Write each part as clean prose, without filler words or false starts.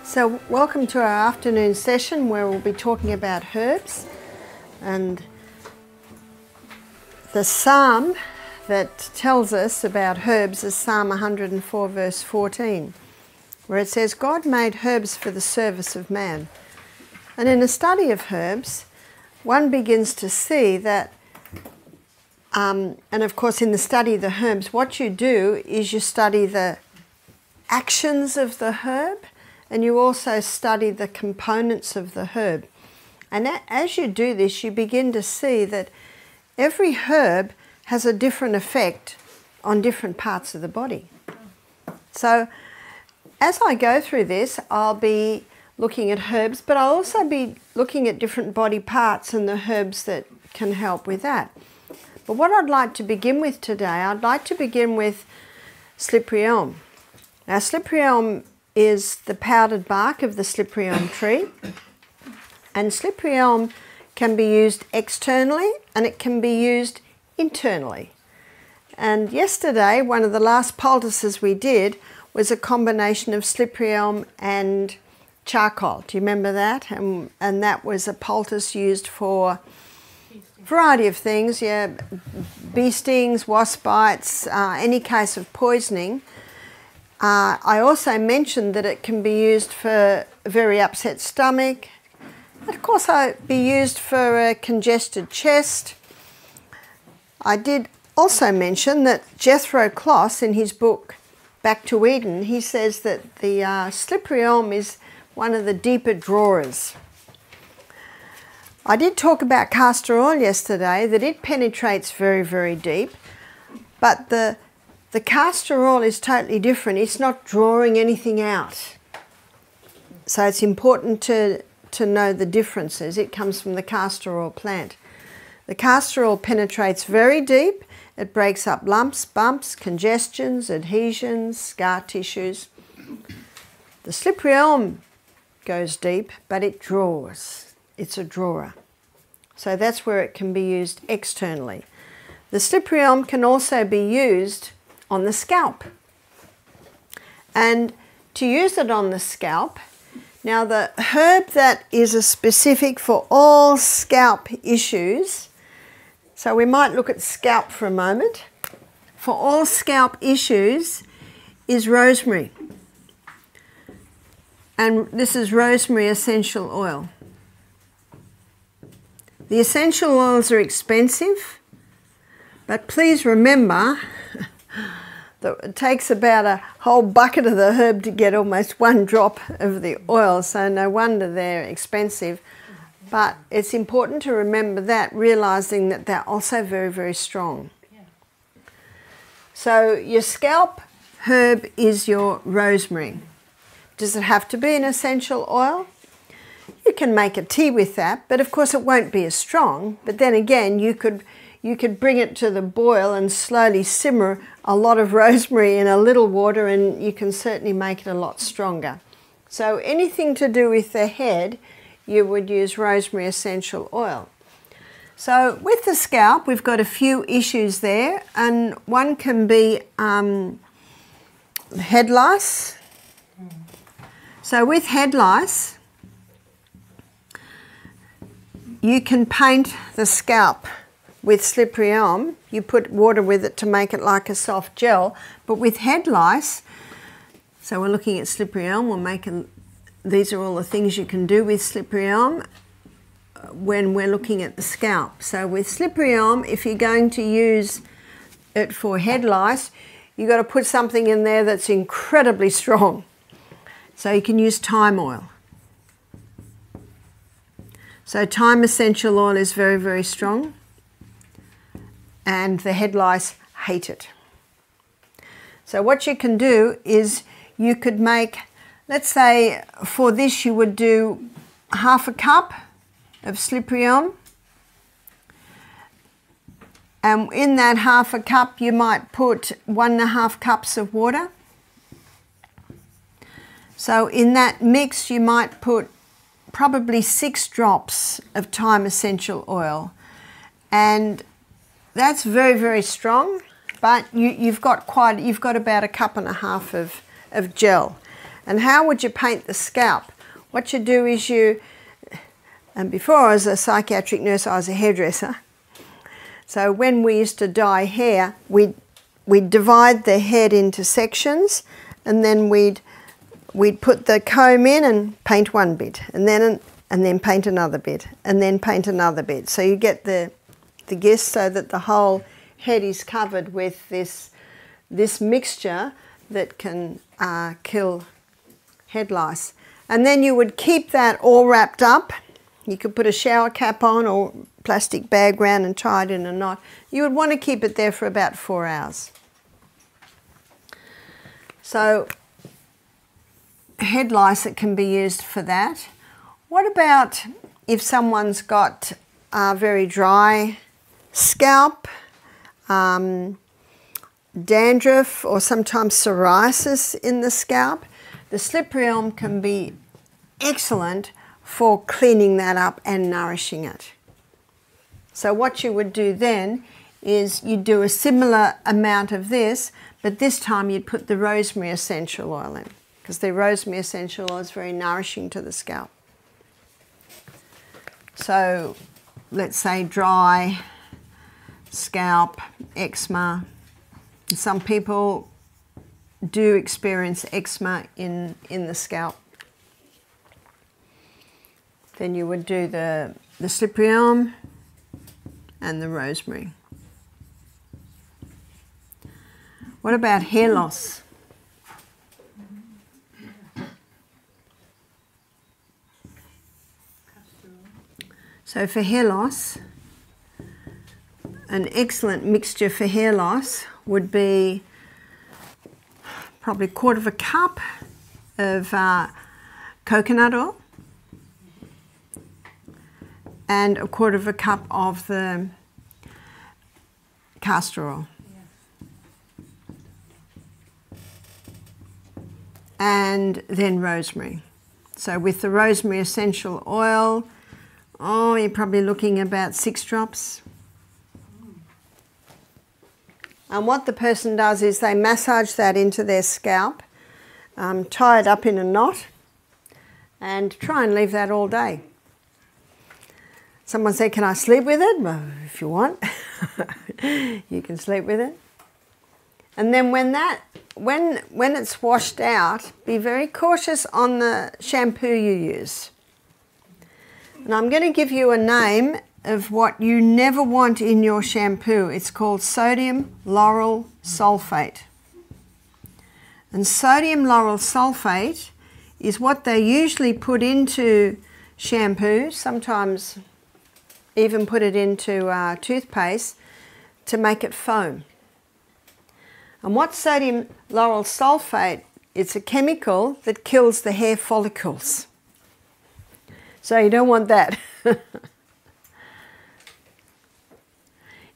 So welcome to our afternoon session where we'll be talking about herbs, and the psalm that tells us about herbs is Psalm 104 verse 14, where it says, God made herbs for the service of man. And in a study of herbs, one begins to see that, and of course in the study of the herbs, what you do is you study the actions of the herb, and you also study the components of the herb. And as you do this, you begin to see that every herb has a different effect on different parts of the body. So as I go through this, I'll be looking at herbs, but I'll also be looking at different body parts and the herbs that can help with that. But what I'd like to begin with today, I'd like to begin with slippery elm. Now, slippery elm is the powdered bark of the slippery elm tree, and slippery elm can be used externally and it can be used internally. And yesterday, one of the last poultices we did was a combination of slippery elm and charcoal. Do you remember that? And that was a poultice used for a variety of things, yeah, bee stings, wasp bites, any case of poisoning. I also mentioned that it can be used for a very upset stomach. It could also be used for a congested chest. I did also mention that Jethro Kloss, in his book Back to Eden, he says that the slippery elm is one of the deeper drawers. I did talk about castor oil yesterday, that it penetrates very, very deep, but the castor oil is totally different. It's not drawing anything out. So it's important to know the differences. It comes from the castor oil plant. The castor oil penetrates very deep. It breaks up lumps, bumps, congestions, adhesions, scar tissues. The slippery elm goes deep, but it draws. It's a drawer. So that's where it can be used externally. The slippery elm can also be used on the scalp. And to use it on the scalp, now the herb that is a specific for all scalp issues, so we might look at scalp for a moment, for all scalp issues is rosemary. And this is rosemary essential oil. The essential oils are expensive, but please remember that it takes about a whole bucket of the herb to get almost one drop of the oil, so no wonder they're expensive. But it's important to remember that, realising that they're also very, very strong. So your scalp herb is your rosemary. Does it have to be an essential oil? You can make a tea with that, but of course it won't be as strong. But then again, you could bring it to the boil and slowly simmer a lot of rosemary in a little water, and you can certainly make it a lot stronger. So anything to do with the head, you would use rosemary essential oil. So with the scalp, we've got a few issues there, and one can be head lice. So with head lice, you can paint the scalp with slippery elm. You put water with it to make it like a soft gel. But with head lice, so we're looking at slippery elm, these are all the things you can do with slippery elm when we're looking at the scalp. So with slippery elm, if you're going to use it for head lice, you've got to put something in there that's incredibly strong. So you can use thyme oil. So thyme essential oil is very, very strong, and the head lice hate it. So what you can do is you could make, let's say for this you would do half a cup of slippery elm, and in that half a cup you might put 1.5 cups of water. So in that mix you might put probably 6 drops of thyme essential oil, and that's very, very strong, but you've got about 1.5 cups of gel. And how would you paint the scalp? What you do is and before I was a psychiatric nurse, I was a hairdresser. So when we used to dye hair, we'd divide the head into sections, and then we'd put the comb in and paint one bit, and then paint another bit, and then paint another bit. So you get the gist, so that the whole head is covered with this mixture that can kill head lice. And then you would keep that all wrapped up. You could put a shower cap on or plastic bag round and tie it in a knot. You would want to keep it there for about 4 hours. So head lice, it can be used for that. What about if someone's got a very dry scalp, dandruff, or sometimes psoriasis in the scalp? The slippery elm can be excellent for cleaning that up and nourishing it. So what you would do then is you'd do a similar amount of this, but this time you'd put the rosemary essential oil in, because the rosemary essential oil is very nourishing to the scalp. So let's say dry scalp, eczema. Some people do experience eczema in the scalp. Then you would do the slippery elm and the rosemary. What about hair loss? So for hair loss, an excellent mixture for hair loss would be probably 1/4 cup of coconut oil and 1/4 cup of the castor oil. And then rosemary. So with the rosemary essential oil, you're probably looking about 6 drops. And what the person does is they massage that into their scalp, tie it up in a knot, and try and leave that all day. Someone said, can I sleep with it? Well, if you want, you can sleep with it. And then when it's washed out, be very cautious on the shampoo you use. And I'm going to give you a name of what you never want in your shampoo. It's called sodium lauryl sulfate. And sodium lauryl sulfate is what they usually put into shampoo, sometimes even put it into toothpaste to make it foam. And what sodium lauryl sulfate, it's a chemical that kills the hair follicles. So you don't want that.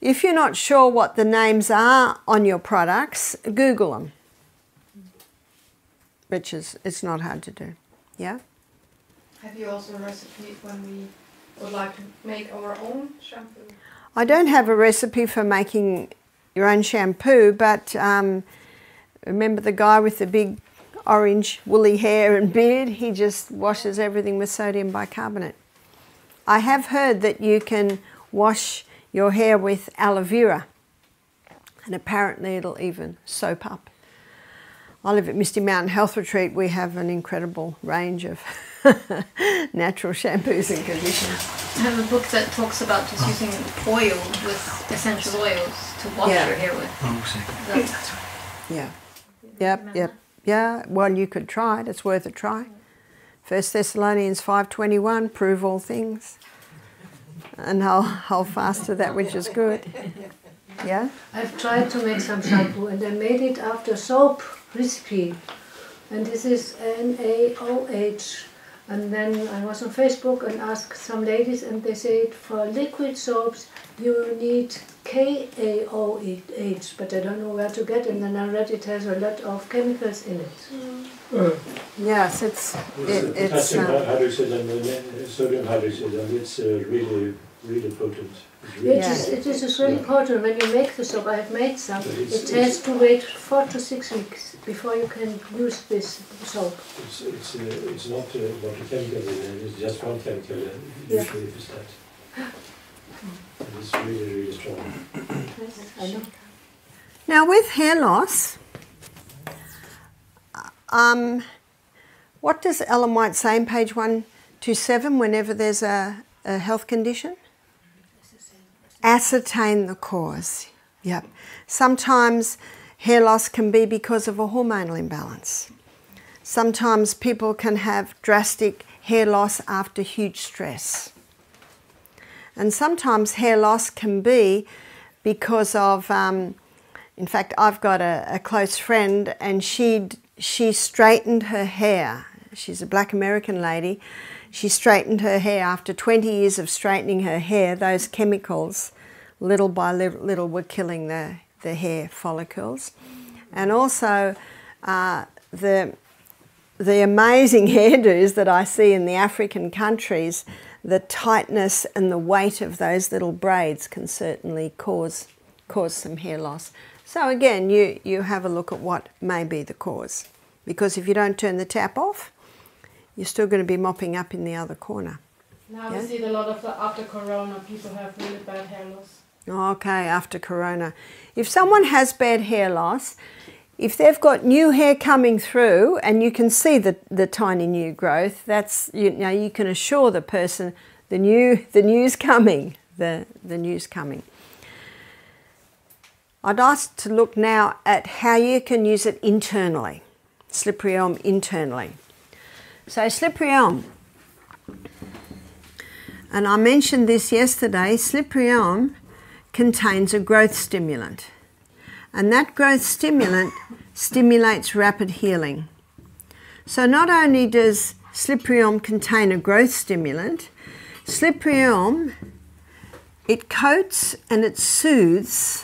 If you're not sure what the names are on your products, Google them. Which is, it's not hard to do. Yeah? Have you also a recipe when we would like to make our own shampoo? I don't have a recipe for making your own shampoo, but remember the guy with the big orange woolly hair and beard? He just washes everything with sodium bicarbonate. I have heard that you can wash your hair with aloe vera, and apparently it'll even soap up. I live at Misty Mountain Health Retreat. We have an incredible range of natural shampoos and conditioners. I have a book that talks about just using oil with essential oils to wash your hair with. Yeah. Well, you could try it. It's worth a try. 1 Thessalonians 5:21, prove all things. And hold fast to that which is good. Yeah? I've tried to make some shampoo and I made it after soap recipe. And this is NaOH. And then I was on Facebook and asked some ladies and they said for liquid soaps you need KAOH, but I don't know where to get it. And then I read it has a lot of chemicals in it. Yes, it's Potassium hydroxide and sodium hydroxide, and it's really really potent. Really it is really important when you make the soap. I have made some. It has to wait 4 to 6 weeks before you can use this soap. It's not a chemical in it, it's just one chemical usually if it's that. And it's really, really strong. Yes, I know. Now with hair loss, what does Ellen White say in page 127 whenever there's a health condition? Ascertain the cause. Yep. Sometimes hair loss can be because of a hormonal imbalance. Sometimes people can have drastic hair loss after huge stress. And sometimes hair loss can be because of, in fact, I've got a close friend and she straightened her hair. She's a black American lady. She straightened her hair after 20 years of straightening her hair. Those chemicals, little by little, were killing the hair follicles. And also the amazing hairdos that I see in the African countries, the tightness and the weight of those little braids can certainly cause some hair loss. So again, you have a look at what may be the cause. Because if you don't turn the tap off, you're still going to be mopping up in the other corner. Now we see a lot of after Corona, people have really bad hair loss. Okay, after Corona. If someone has bad hair loss, if they've got new hair coming through and you can see the tiny new growth, that's, you can assure the person the new's coming. The new's coming. I'd ask to look now at how you can use it internally. Slippery elm internally. So slippery elm, and I mentioned this yesterday, slippery elm contains a growth stimulant, and that growth stimulant stimulates rapid healing. So not only does slippery elm contain a growth stimulant, slippery elm, it coats and it soothes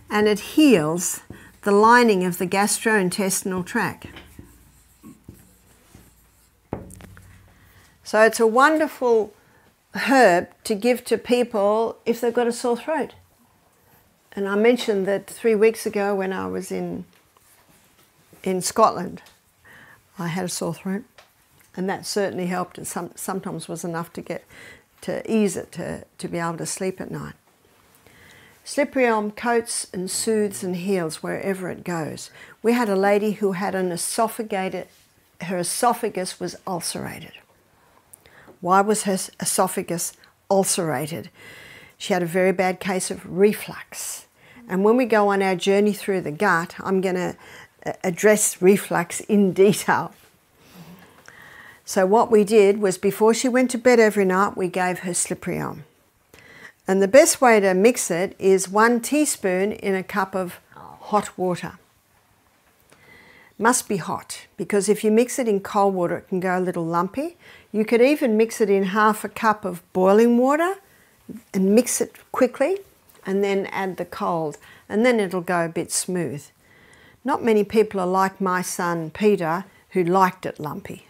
and it heals the lining of the gastrointestinal tract. So it's a wonderful herb to give to people if they've got a sore throat. And I mentioned that 3 weeks ago when I was in Scotland, I had a sore throat, and that certainly helped. It sometimes was enough to ease it, to be able to sleep at night. Slippery elm coats and soothes and heals wherever it goes. We had a lady who had her esophagus was ulcerated. Why was her esophagus ulcerated? She had a very bad case of reflux. And when we go on our journey through the gut, I'm going to address reflux in detail. So what we did was before she went to bed every night, we gave her slippery elm. And the best way to mix it is 1 teaspoon in a cup of hot water. Must be hot, because if you mix it in cold water, it can go a little lumpy. You could even mix it in half a cup of boiling water and mix it quickly, and then add the cold, and then it'll go a bit smooth. Not many people are like my son Peter, who liked it lumpy.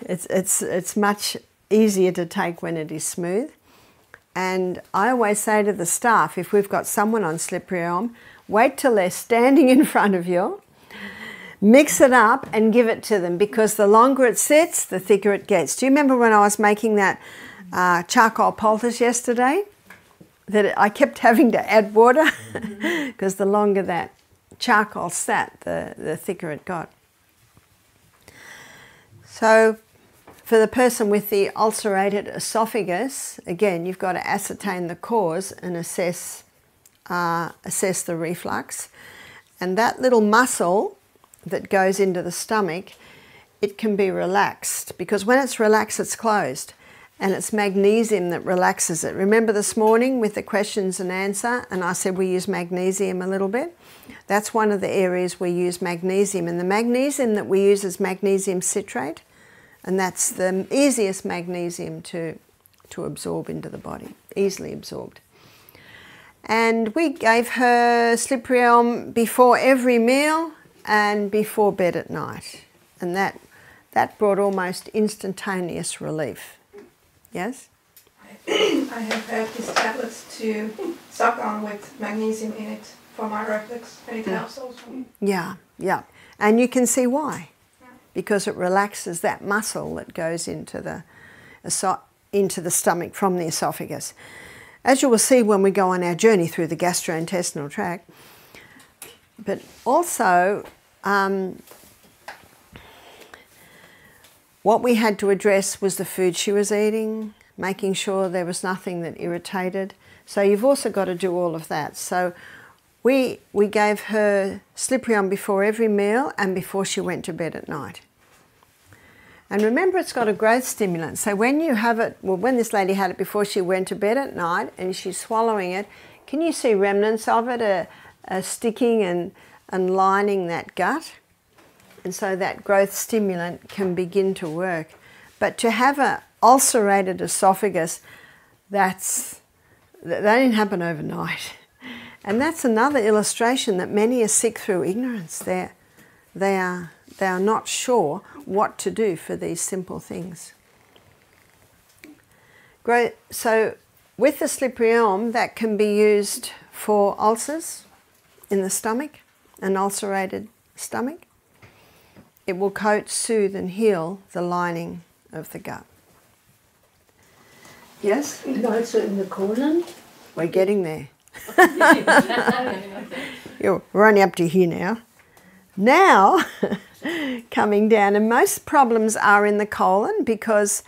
It's much easier to take when it is smooth. And I always say to the staff, if we've got someone on slippery elm, wait till they're standing in front of you, mix it up and give it to them, because the longer it sits, the thicker it gets. Do you remember when I was making that charcoal poultice yesterday? That I kept having to add water because the longer that charcoal sat, the thicker it got. So for the person with the ulcerated esophagus, again, you've got to ascertain the cause and assess the reflux. And that little muscle that goes into the stomach, it can be relaxed, because when it's relaxed, it's closed. And it's magnesium that relaxes it. Remember this morning with the questions and answer, and I said we use magnesium a little bit? That's one of the areas we use magnesium. And the magnesium that we use is magnesium citrate, and that's the easiest magnesium to absorb into the body, easily absorbed. And we gave her slippery elm before every meal and before bed at night. And that brought almost instantaneous relief. Yes? I have had these tablets to suck on with magnesium in it for my reflux, and it helps also. Yeah, yeah. And you can see why. Because it relaxes that muscle that goes into the stomach from the esophagus. As you will see when we go on our journey through the gastrointestinal tract. But also, what we had to address was the food she was eating, making sure there was nothing that irritated. So you've also got to do all of that. So we gave her Sliprion before every meal and before she went to bed at night. And remember, it's got a growth stimulant. So when you have it, well, when this lady had it before she went to bed at night and she's swallowing it, can you see remnants of it sticking and lining that gut? And so that growth stimulant can begin to work. But to have an ulcerated esophagus, that didn't happen overnight. And that's another illustration that many are sick through ignorance. They are not sure what to do for these simple things. Great. So with the Sliprion, that can be used for ulcers in the stomach, an ulcerated stomach. It will coat, soothe and heal the lining of the gut. Yes? And also in the colon. We're getting there. We're only up to here now. Now, coming down, and most problems are in the colon because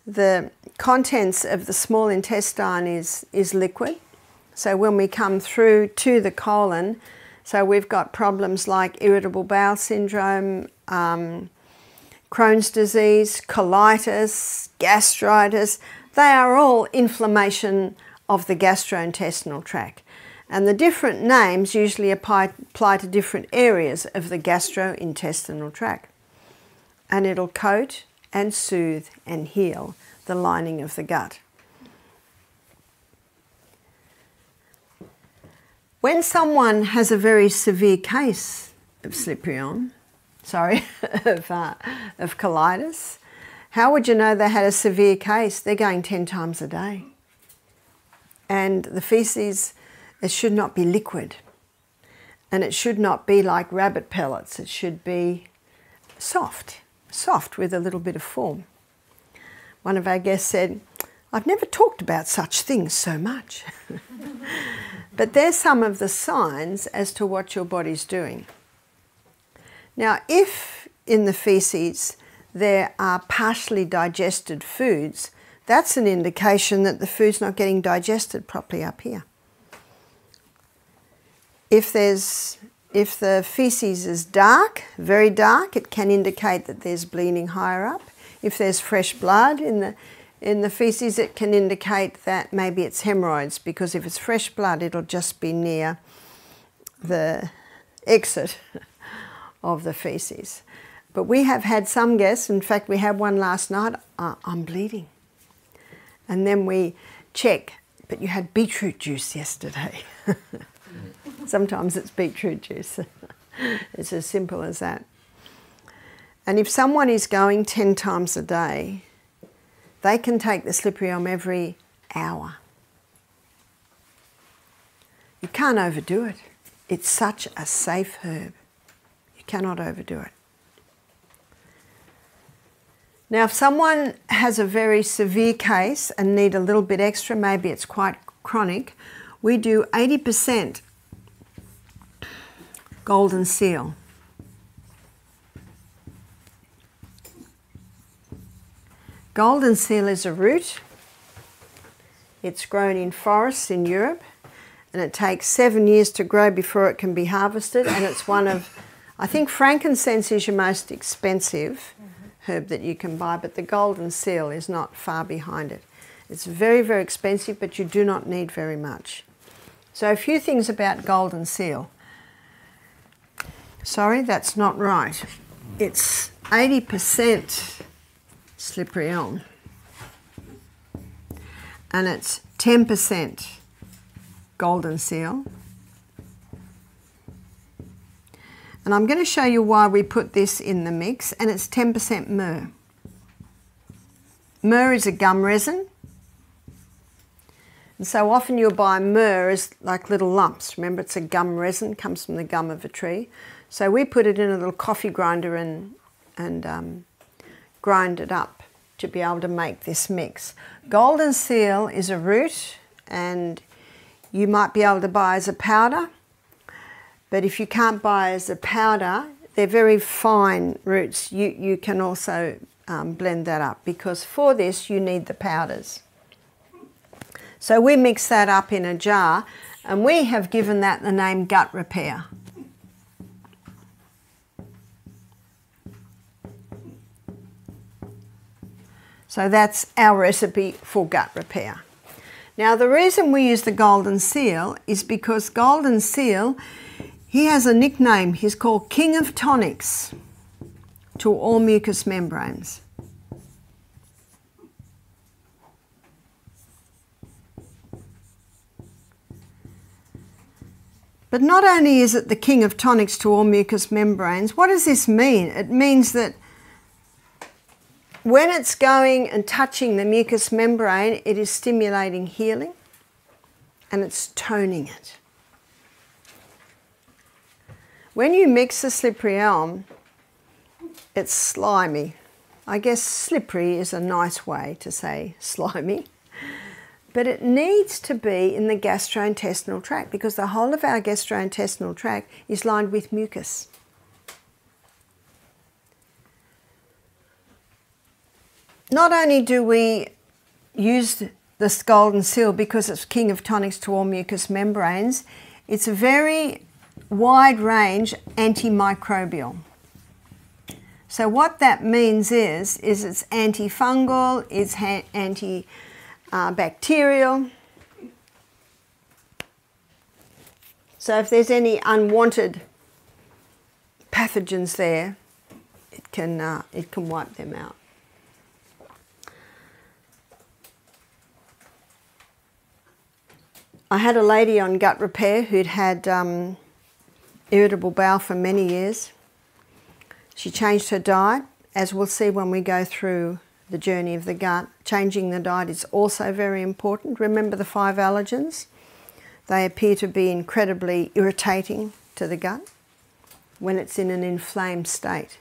the contents of the small intestine is liquid. So when we come through to the colon, so we've got problems like irritable bowel syndrome, Crohn's disease, colitis, gastritis. They are all inflammation of the gastrointestinal tract. And the different names usually apply to different areas of the gastrointestinal tract. And it'll coat and soothe and heal the lining of the gut. When someone has a very severe case of Sliprion, of colitis, how would you know they had a severe case? They're going 10 times a day. And the feces, it should not be liquid. And it should not be like rabbit pellets. It should be soft with a little bit of form. One of our guests said, "I've never talked about such things so much." But there's some of the signs as to what your body's doing. Now, if in the feces there are partially digested foods, that's an indication that the food's not getting digested properly up here. If the feces is dark, very dark, it can indicate that there's bleeding higher up. If there's fresh blood in the feces, it can indicate that maybe it's hemorrhoids, because if it's fresh blood, it'll just be near the exit of the feces. But we have had some guests, in fact we had one last night, "I'm bleeding." And then we check, "But you had beetroot juice yesterday." Sometimes it's beetroot juice. It's as simple as that. And if someone is going 10 times a day, they can take the Sliprion every hour. You can't overdo it. It's such a safe herb. You cannot overdo it. Now, if someone has a very severe case and need a little bit extra, maybe it's quite chronic, we do 80% golden seal. Golden seal is a root. It's grown in forests in Europe, and it takes 7 years to grow before it can be harvested, and it's one of, I think frankincense is your most expensive herb that you can buy, but the golden seal is not far behind it. It's very, very expensive, but you do not need very much. So a few things about golden seal. Sorry, that's not right. It's 80% Sliprion, and it's 10% golden seal. And I'm going to show you why we put this in the mix, and it's 10% myrrh. Myrrh is a gum resin. And so often you'll buy myrrh as like little lumps. Remember, it's a gum resin, comes from the gum of a tree. So we put it in a little coffee grinder and grind it up to be able to make this mix. Golden seal is a root, and you might be able to buy as a powder. But if you can't buy as a powder, they're very fine roots. You can also blend that up, because for this you need the powders. So we mix that up in a jar, and we have given that the name gut repair. So that's our recipe for gut repair. Now the reason we use the golden seal is because golden seal, he has a nickname. He's called King of Tonics to all mucous membranes. But not only is it the king of tonics to all mucous membranes, what does this mean? It means that when it's going and touching the mucous membrane, it is stimulating healing and it's toning it. When you mix the slippery elm, it's slimy. I guess slippery is a nice way to say slimy. But it needs to be in the gastrointestinal tract, because the whole of our gastrointestinal tract is lined with mucus. Not only do we use this golden seal because it's king of tonics to all mucous membranes, it's a very wide range antimicrobial. So what that means is it's antifungal, it's bacterial. So if there's any unwanted pathogens there, it can wipe them out. I had a lady on gut repair who'd had irritable bowel for many years. She changed her diet, as we'll see when we go through the journey of the gut. Changing the diet is also very important. Remember the 5 allergens? They appear to be incredibly irritating to the gut when it's in an inflamed state.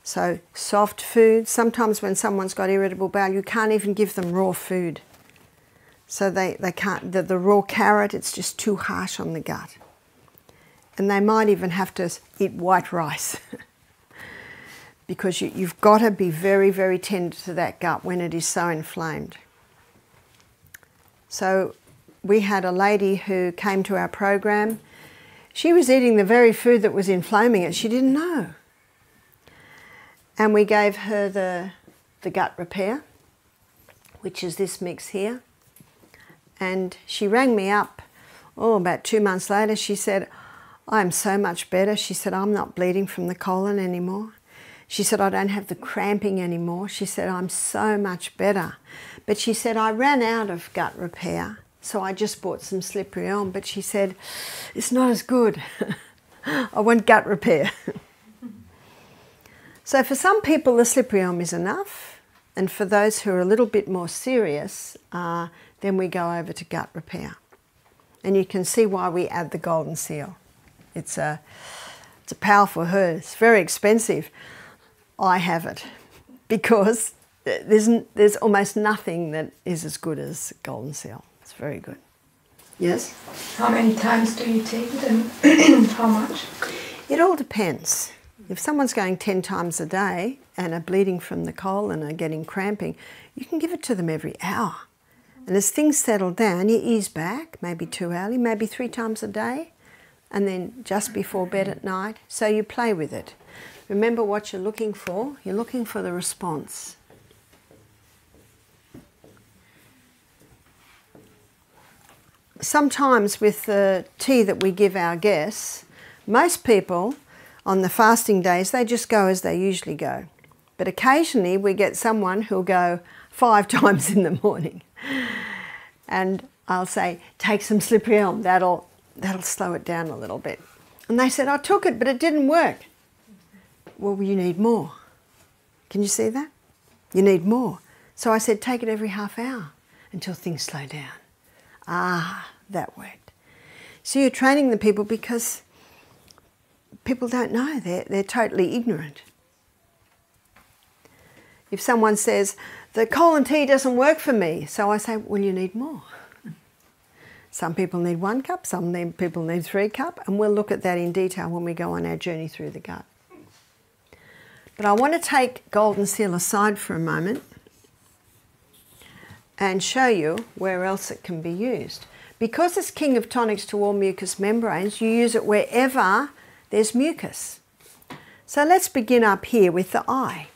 So soft food, sometimes when someone's got irritable bowel, you can't even give them raw food. So they can't, the raw carrot, it's just too harsh on the gut. And they might even have to eat white rice. Because you've got to be very, very tender to that gut when it is so inflamed. So we had a lady who came to our program. She was eating the very food that was inflaming it. She didn't know. And we gave her the gut repair, which is this mix here. And she rang me up, about 2 months later. She said, I'm so much better. She said, I'm not bleeding from the colon anymore. She said, I don't have the cramping anymore. She said, I'm so much better. But she said, I ran out of gut repair, so I just bought some slippery elm. But she said, it's not as good. I want gut repair. So for some people, the slippery elm is enough. And for those who are a little bit more serious, then we go over to gut repair. And you can see why we add the golden seal. It's a powerful herb. It's very expensive. I have it because there's almost nothing that is as good as golden seal. It's very good. Yes? How many times do you take it and how much? It all depends. If someone's going 10 times a day and are bleeding from the colon and are getting cramping, you can give it to them every hour. And as things settle down, you ease back, maybe too early, maybe 3 times a day, and then just before bed at night. So you play with it. Remember what you're looking for. You're looking for the response. Sometimes with the tea that we give our guests, most people on the fasting days, they just go as they usually go. But occasionally we get someone who'll go 5 times in the morning. And I'll say, take some slippery elm, that'll slow it down a little bit. And they said, I took it, but it didn't work. Well, you need more. Can you see that? You need more. So I said, take it every half hour until things slow down. Ah, that worked. So you're training the people because people don't know. They're totally ignorant. If someone says, the colon tea doesn't work for me, so I say, well, you need more. Some people need 1 cup, people need 3 cups, and we'll look at that in detail when we go on our journey through the gut. But I want to take golden seal aside for a moment and show you where else it can be used. Because it's king of tonics to all mucous membranes, you use it wherever there's mucus. So let's begin up here with the eye.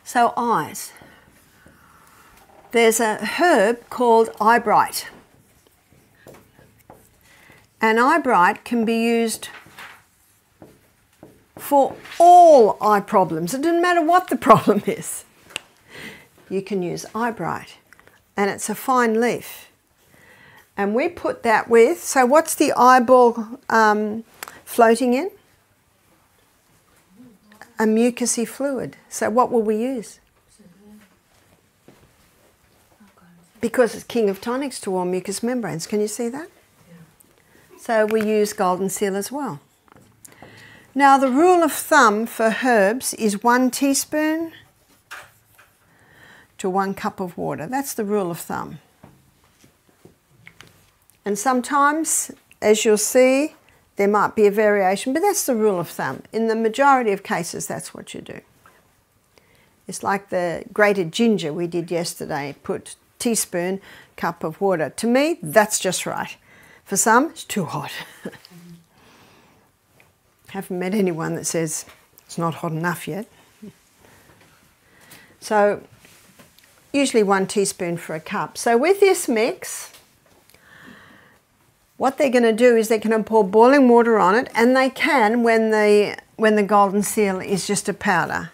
So eyes. There's a herb called eyebright. And eyebright can be used for all eye problems. It doesn't matter what the problem is. You can use eyebright. And it's a fine leaf. And we put that with, so what's the eyeball floating in? A mucousy fluid. So what will we use? Because it's king of tonics to all mucous membranes. Can you see that? Yeah. So we use golden seal as well. Now the rule of thumb for herbs is 1 teaspoon to 1 cup of water. That's the rule of thumb. And sometimes, as you'll see, there might be a variation, but that's the rule of thumb. In the majority of cases, that's what you do. It's like the grated ginger we did yesterday. Put teaspoon, cup of water. To me, that's just right. For some, it's too hot. Haven't met anyone that says it's not hot enough yet. So, usually 1 teaspoon for a cup. So with this mix, what they're going to do is they're going to pour boiling water on it, and they can when the golden seal is just a powder.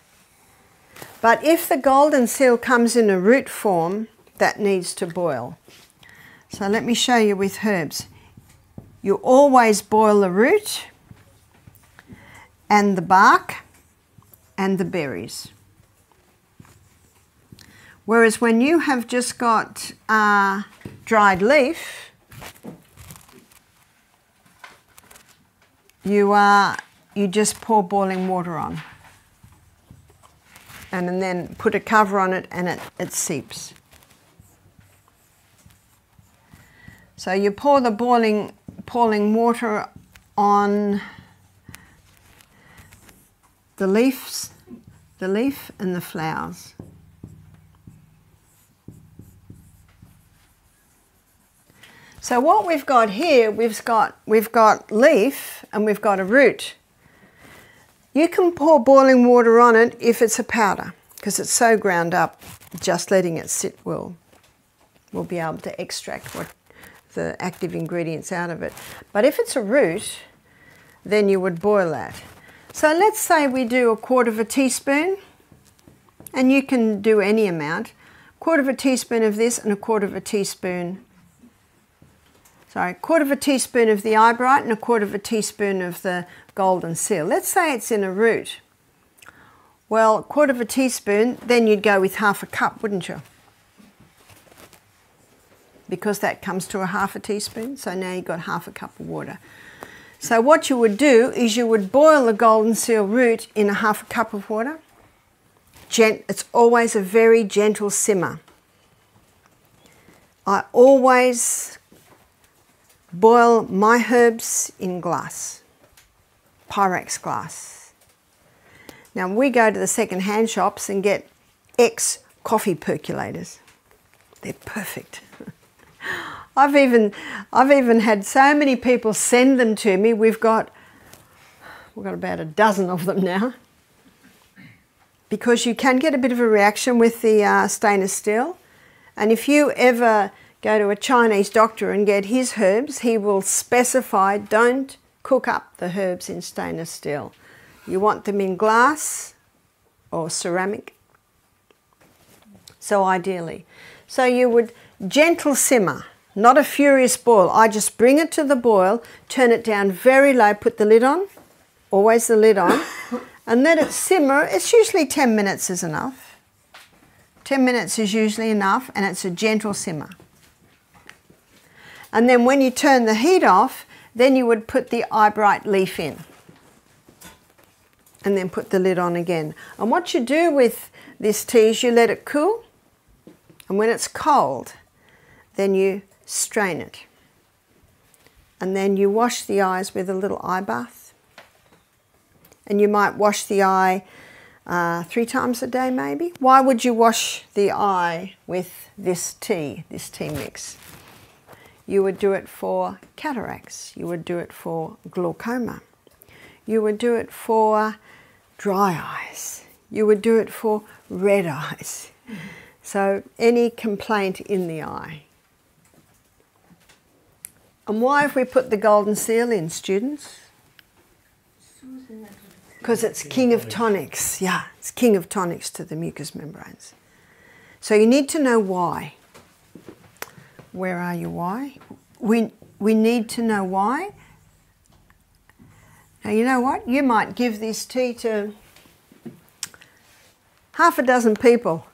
But if the golden seal comes in a root form, that needs to boil. So let me show you with herbs. You always boil the root and the bark and the berries. Whereas when you have just got dried leaf, you just pour boiling water on and then put a cover on it and it seeps. So you pour the boiling water on the leaf and the flowers. So what we've got here, we've got leaf and we've got a root. You can pour boiling water on it if it's a powder, because it's so ground up, just letting it sit will be able to extract the active ingredients out of it. But if it's a root, then you would boil that. So let's say we do 1/4 teaspoon, and you can do any amount. 1/4 teaspoon of this and 1/4 teaspoon, sorry, 1/4 teaspoon of the eyebright and 1/4 teaspoon of the golden seal. Let's say it's in a root. Well, 1/4 teaspoon, then you'd go with 1/2 cup, wouldn't you? Because that comes to 1/2 teaspoon, so now you've got 1/2 cup of water. So what you would do is you would boil the golden seal root in 1/2 cup of water. It's always a very gentle simmer. I always boil my herbs in glass, Pyrex glass. Now we go to the second-hand shops and get coffee percolators. They're perfect. I've even had so many people send them to me. We've got about a dozen of them now. Because you can get a bit of a reaction with the stainless steel. And if you ever go to a Chinese doctor and get his herbs, he will specify, don't cook up the herbs in stainless steel. You want them in glass or ceramic. So ideally. So you would gentle simmer, not a furious boil. I just bring it to the boil, turn it down very low, put the lid on, always the lid on, and let it simmer. It's usually 10 minutes is enough. 10 minutes is usually enough, and it's a gentle simmer. And then when you turn the heat off, then you would put the eyebright leaf in. And then put the lid on again. And what you do with this tea is you let it cool, and when it's cold, then you strain it. And then you wash the eyes with a little eye bath. And you might wash the eye 3 times a day maybe. Why would you wash the eye with this tea mix? You would do it for cataracts. You would do it for glaucoma. You would do it for dry eyes. You would do it for red eyes. So any complaint in the eye. And why have we put the golden seal in, students? Because it's king of tonics. Yeah, it's king of tonics to the mucous membranes. So you need to know why. Where are you? Why? We need to know why. Now you know what? You might give this tea to half a dozen people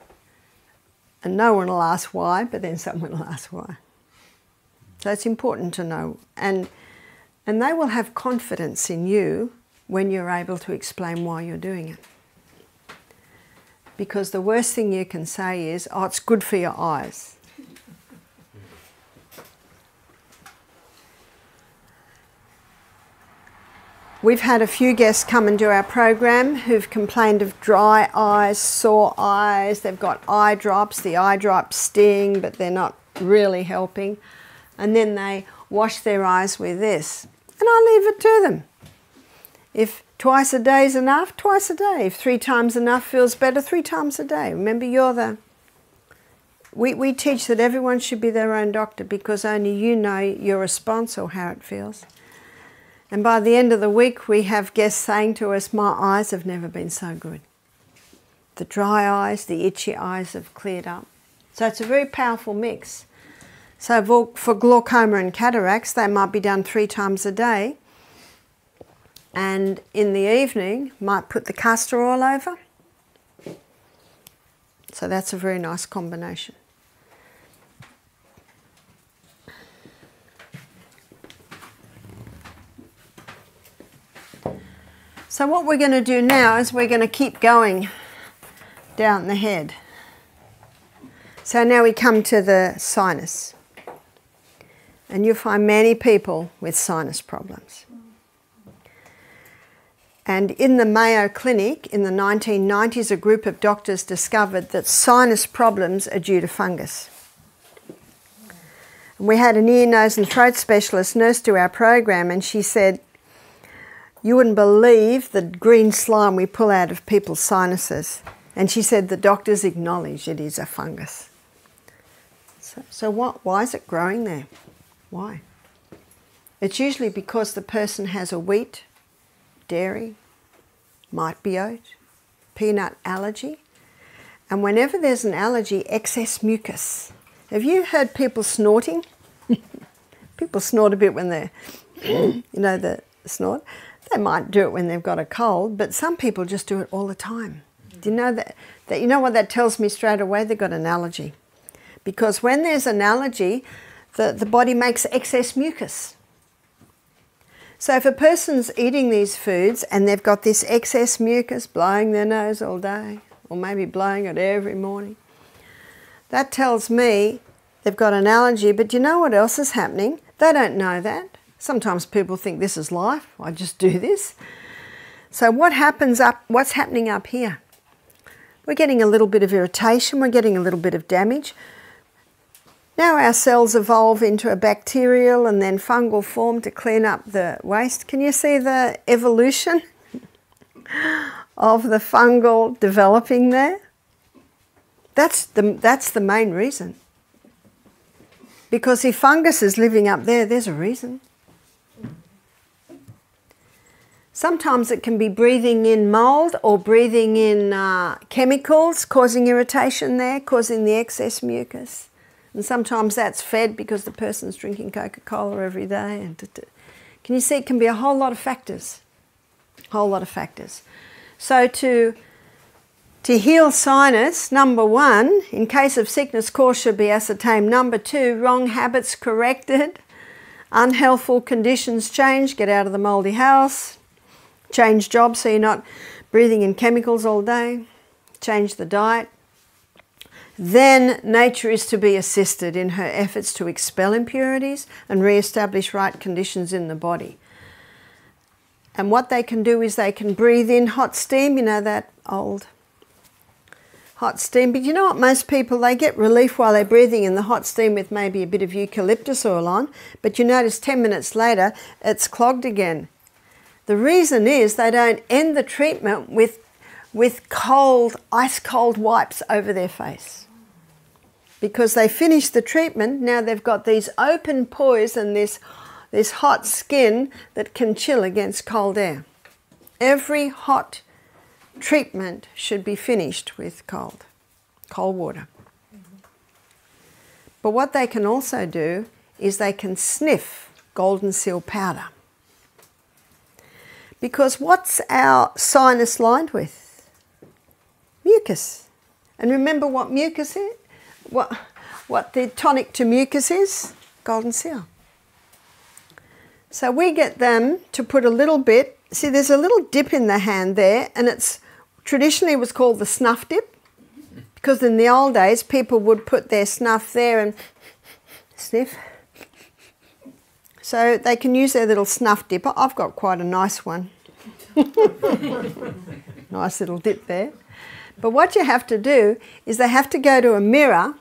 and no one will ask why, but then someone will ask why. So it's important to know, and they will have confidence in you when you're able to explain why you're doing it. Because the worst thing you can say is, oh, it's good for your eyes. We've had a few guests come and do our program who've complained of dry eyes, sore eyes, they've got eye drops, the eye drops sting but they're not really helping, and then they wash their eyes with this, and I leave it to them. If twice a day is enough, twice a day. If 3 times enough feels better, 3 times a day. Remember, we teach that everyone should be their own doctor because only you know your response or how it feels. And by the end of the week, we have guests saying to us, my eyes have never been so good. The dry eyes, the itchy eyes have cleared up. So it's a very powerful mix. So for glaucoma and cataracts, they might be done 3 times a day. And in the evening, might put the castor oil over. So that's a very nice combination. So what we're going to do now is we're going to keep going down the head. So now we come to the sinus. And you'll find many people with sinus problems. And in the Mayo Clinic in the 1990s, a group of doctors discovered that sinus problems are due to fungus. And we had an ear, nose and throat specialist nurse do our program, and she said, you wouldn't believe the green slime we pull out of people's sinuses. And she said the doctors acknowledge it is a fungus. So why is it growing there? Why? It's usually because the person has a wheat, dairy, might be oat, peanut allergy. And whenever there's an allergy, excess mucus. Have you heard people snorting? People snort a bit when they're, you know, the snort. They might do it when they've got a cold, but some people just do it all the time. Do you know that you know what that tells me straight away? They've got an allergy. Because when there's an allergy, the body makes excess mucus. So if a person's eating these foods and they've got this excess mucus, blowing their nose all day, or maybe blowing it every morning, that tells me they've got an allergy. But do you know what else is happening? They don't know that. Sometimes people think this is life, I just do this. So what's happening up here? We're getting a little bit of irritation, we're getting a little bit of damage. Now our cells evolve into a bacterial and then fungal form to clean up the waste. Can you see the evolution of the fungal developing there? That's the main reason. Because if fungus is living up there, there's a reason. Sometimes it can be breathing in mould or breathing in chemicals, causing irritation there, causing the excess mucus. And sometimes that's fed because the person's drinking Coca-Cola every day. And can you see it can be a whole lot of factors? Whole lot of factors. So to To heal sinus, number 1, in case of sickness, cause should be ascertained. Number 2, wrong habits corrected. Unhealthful conditions changed. Get out of the mouldy house. Change jobs so you're not breathing in chemicals all day. Change the diet. Then nature is to be assisted in her efforts to expel impurities and re-establish right conditions in the body. And what they can do is they can breathe in hot steam, you know, that old hot steam. But you know what, most people, they get relief while they're breathing in the hot steam with maybe a bit of eucalyptus oil on, but you notice 10 minutes later it's clogged again. The reason is they don't end the treatment with cold, ice cold wipes over their face. Because they finish the treatment, now they've got these open pores and this hot skin that can chill against cold air. Every hot treatment should be finished with cold water. But what they can also do is they can sniff golden seal powder. Because what's our sinus lined with? Mucus. And remember what mucus is? What the tonic to mucus is? Golden seal. So we get them to put a little bit, see there's a little dip in the hand there, and it's traditionally was called the snuff dip, because in the old days people would put their snuff there and sniff. So they can use their little snuff dip. I've got quite a nice one. Nice little dip there. But what you have to do is they have to go to a mirror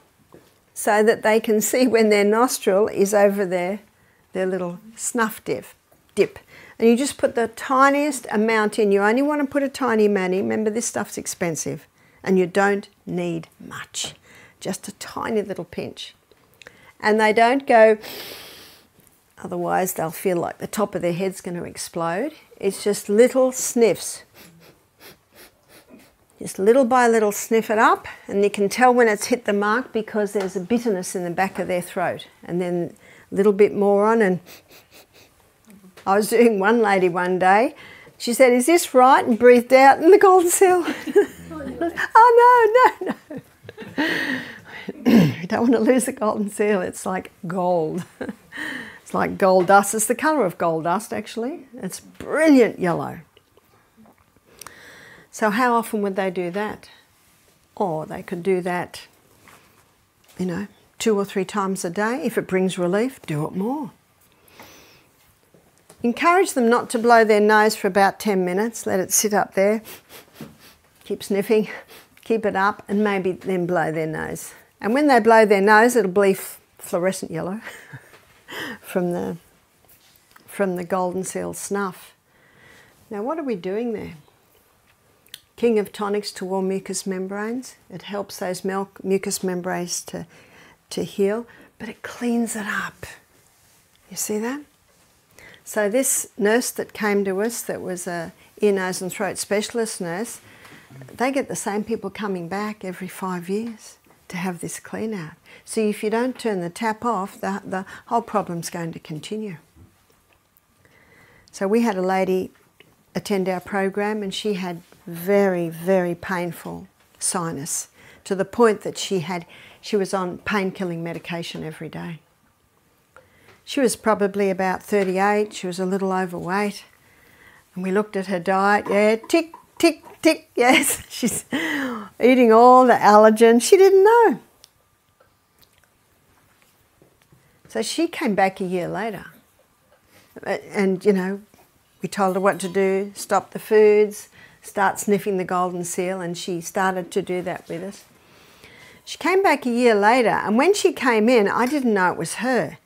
so that they can see when their nostril is over their little snuff dip. And you just put the tiniest amount in. You only want to put a tiny amount in. Remember, this stuff's expensive. And you don't need much. Just a tiny little pinch. And they don't go, otherwise they'll feel like the top of their head's going to explode. It's just little sniffs. Just little by little sniff it up, and you can tell when it's hit the mark because there's a bitterness in the back of their throat. And then a little bit more on, and I was doing one lady one day. She said, "Is this right?" and breathed out, and the golden seal. Oh, no. You don't want to lose the golden seal. It's like gold. It's like gold dust. It's the colour of gold dust, actually. It's brilliant yellow. So how often would they do that? Or they could do that, 2 or 3 times a day. If it brings relief, do it more. Encourage them not to blow their nose for about 10 minutes. Let it sit up there. Keep sniffing. Keep it up, and maybe then blow their nose. And when they blow their nose, it'll be fluorescent yellow from the golden seal snuff. Now, what are we doing there? King of tonics to all mucous membranes. It helps those mucous membranes to heal, but it cleans it up. You see that? So this nurse that came to us, that was a ear, nose and throat specialist nurse, they get the same people coming back every 5 years to have this clean out. See, if you don't turn the tap off, the whole problem's going to continue. So we had a lady attend our program, and she had very, very painful sinus, to the point that she was on pain-killing medication every day. She was probably about 38, she was a little overweight, and we looked at her diet, yeah, tick, tick, tick, yes, she's eating all the allergens. She didn't know. So she came back a year later, and we told her what to do, stop the foods, start sniffing the golden seal, and she started to do that with us. She came back a year later, and when she came in, I didn't know it was her.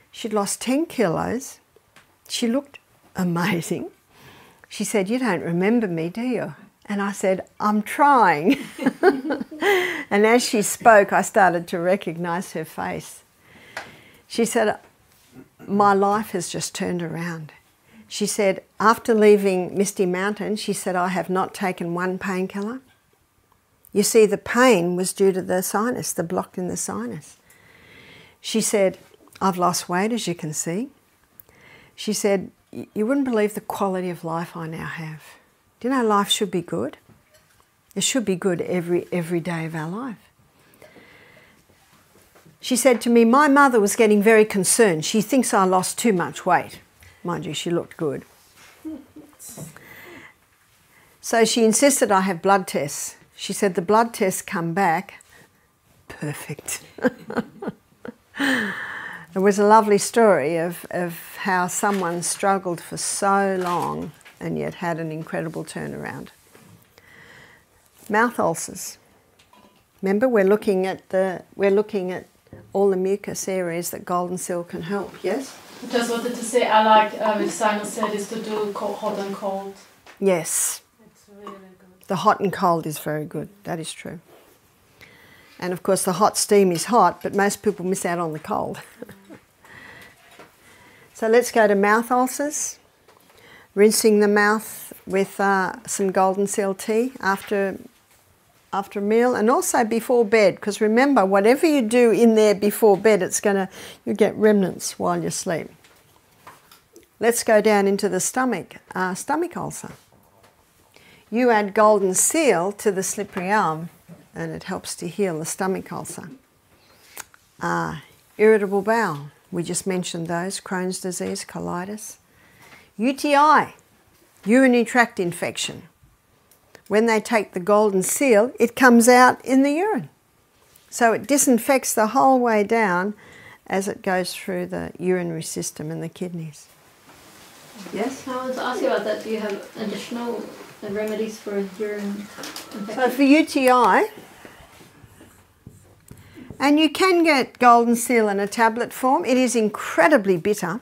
She'd lost 10 kilos. She looked amazing. She said, "You don't remember me, do you?" And I said, "I'm trying." And as she spoke, I started to recognise her face. She said, "My life has just turned around." She said, after leaving Misty Mountain, she said, "I have not taken one painkiller." You see, the pain was due to the sinus, the block in the sinus. She said, "I've lost weight, as you can see." She said, "You wouldn't believe the quality of life I now have. Do you know life should be good? It should be good every day of our life. She said to me, my mother was getting very concerned. She thinks I lost too much weight. Mind you, she looked good. So she insisted I have blood tests. She said the blood tests come back perfect. It was a lovely story of how someone struggled for so long and yet had an incredible turnaround. Mouth ulcers. Remember, we're looking at all the mucus areas that golden seal can help. Yes. I just wanted to say I like with sinusitis to do hot and cold. Yes. It's really good. The hot and cold is very good. That is true. And of course, the hot steam is hot, but most people miss out on the cold. So let's go to mouth ulcers. Rinsing the mouth with some golden seal tea after a meal, and also before bed, because remember, whatever you do in there before bed, you get remnants while you sleep. Let's go down into the stomach ulcer. You add golden seal to the slippery elm and it helps to heal the stomach ulcer. Irritable bowel, we just mentioned those, Crohn's disease, colitis. UTI, urinary tract infection. When they take the golden seal, it comes out in the urine. So it disinfects the whole way down as it goes through the urinary system and the kidneys. Yes? I want to ask you about that. Do you have additional remedies for urine infection? So for UTI, and you can get golden seal in a tablet form. It is incredibly bitter.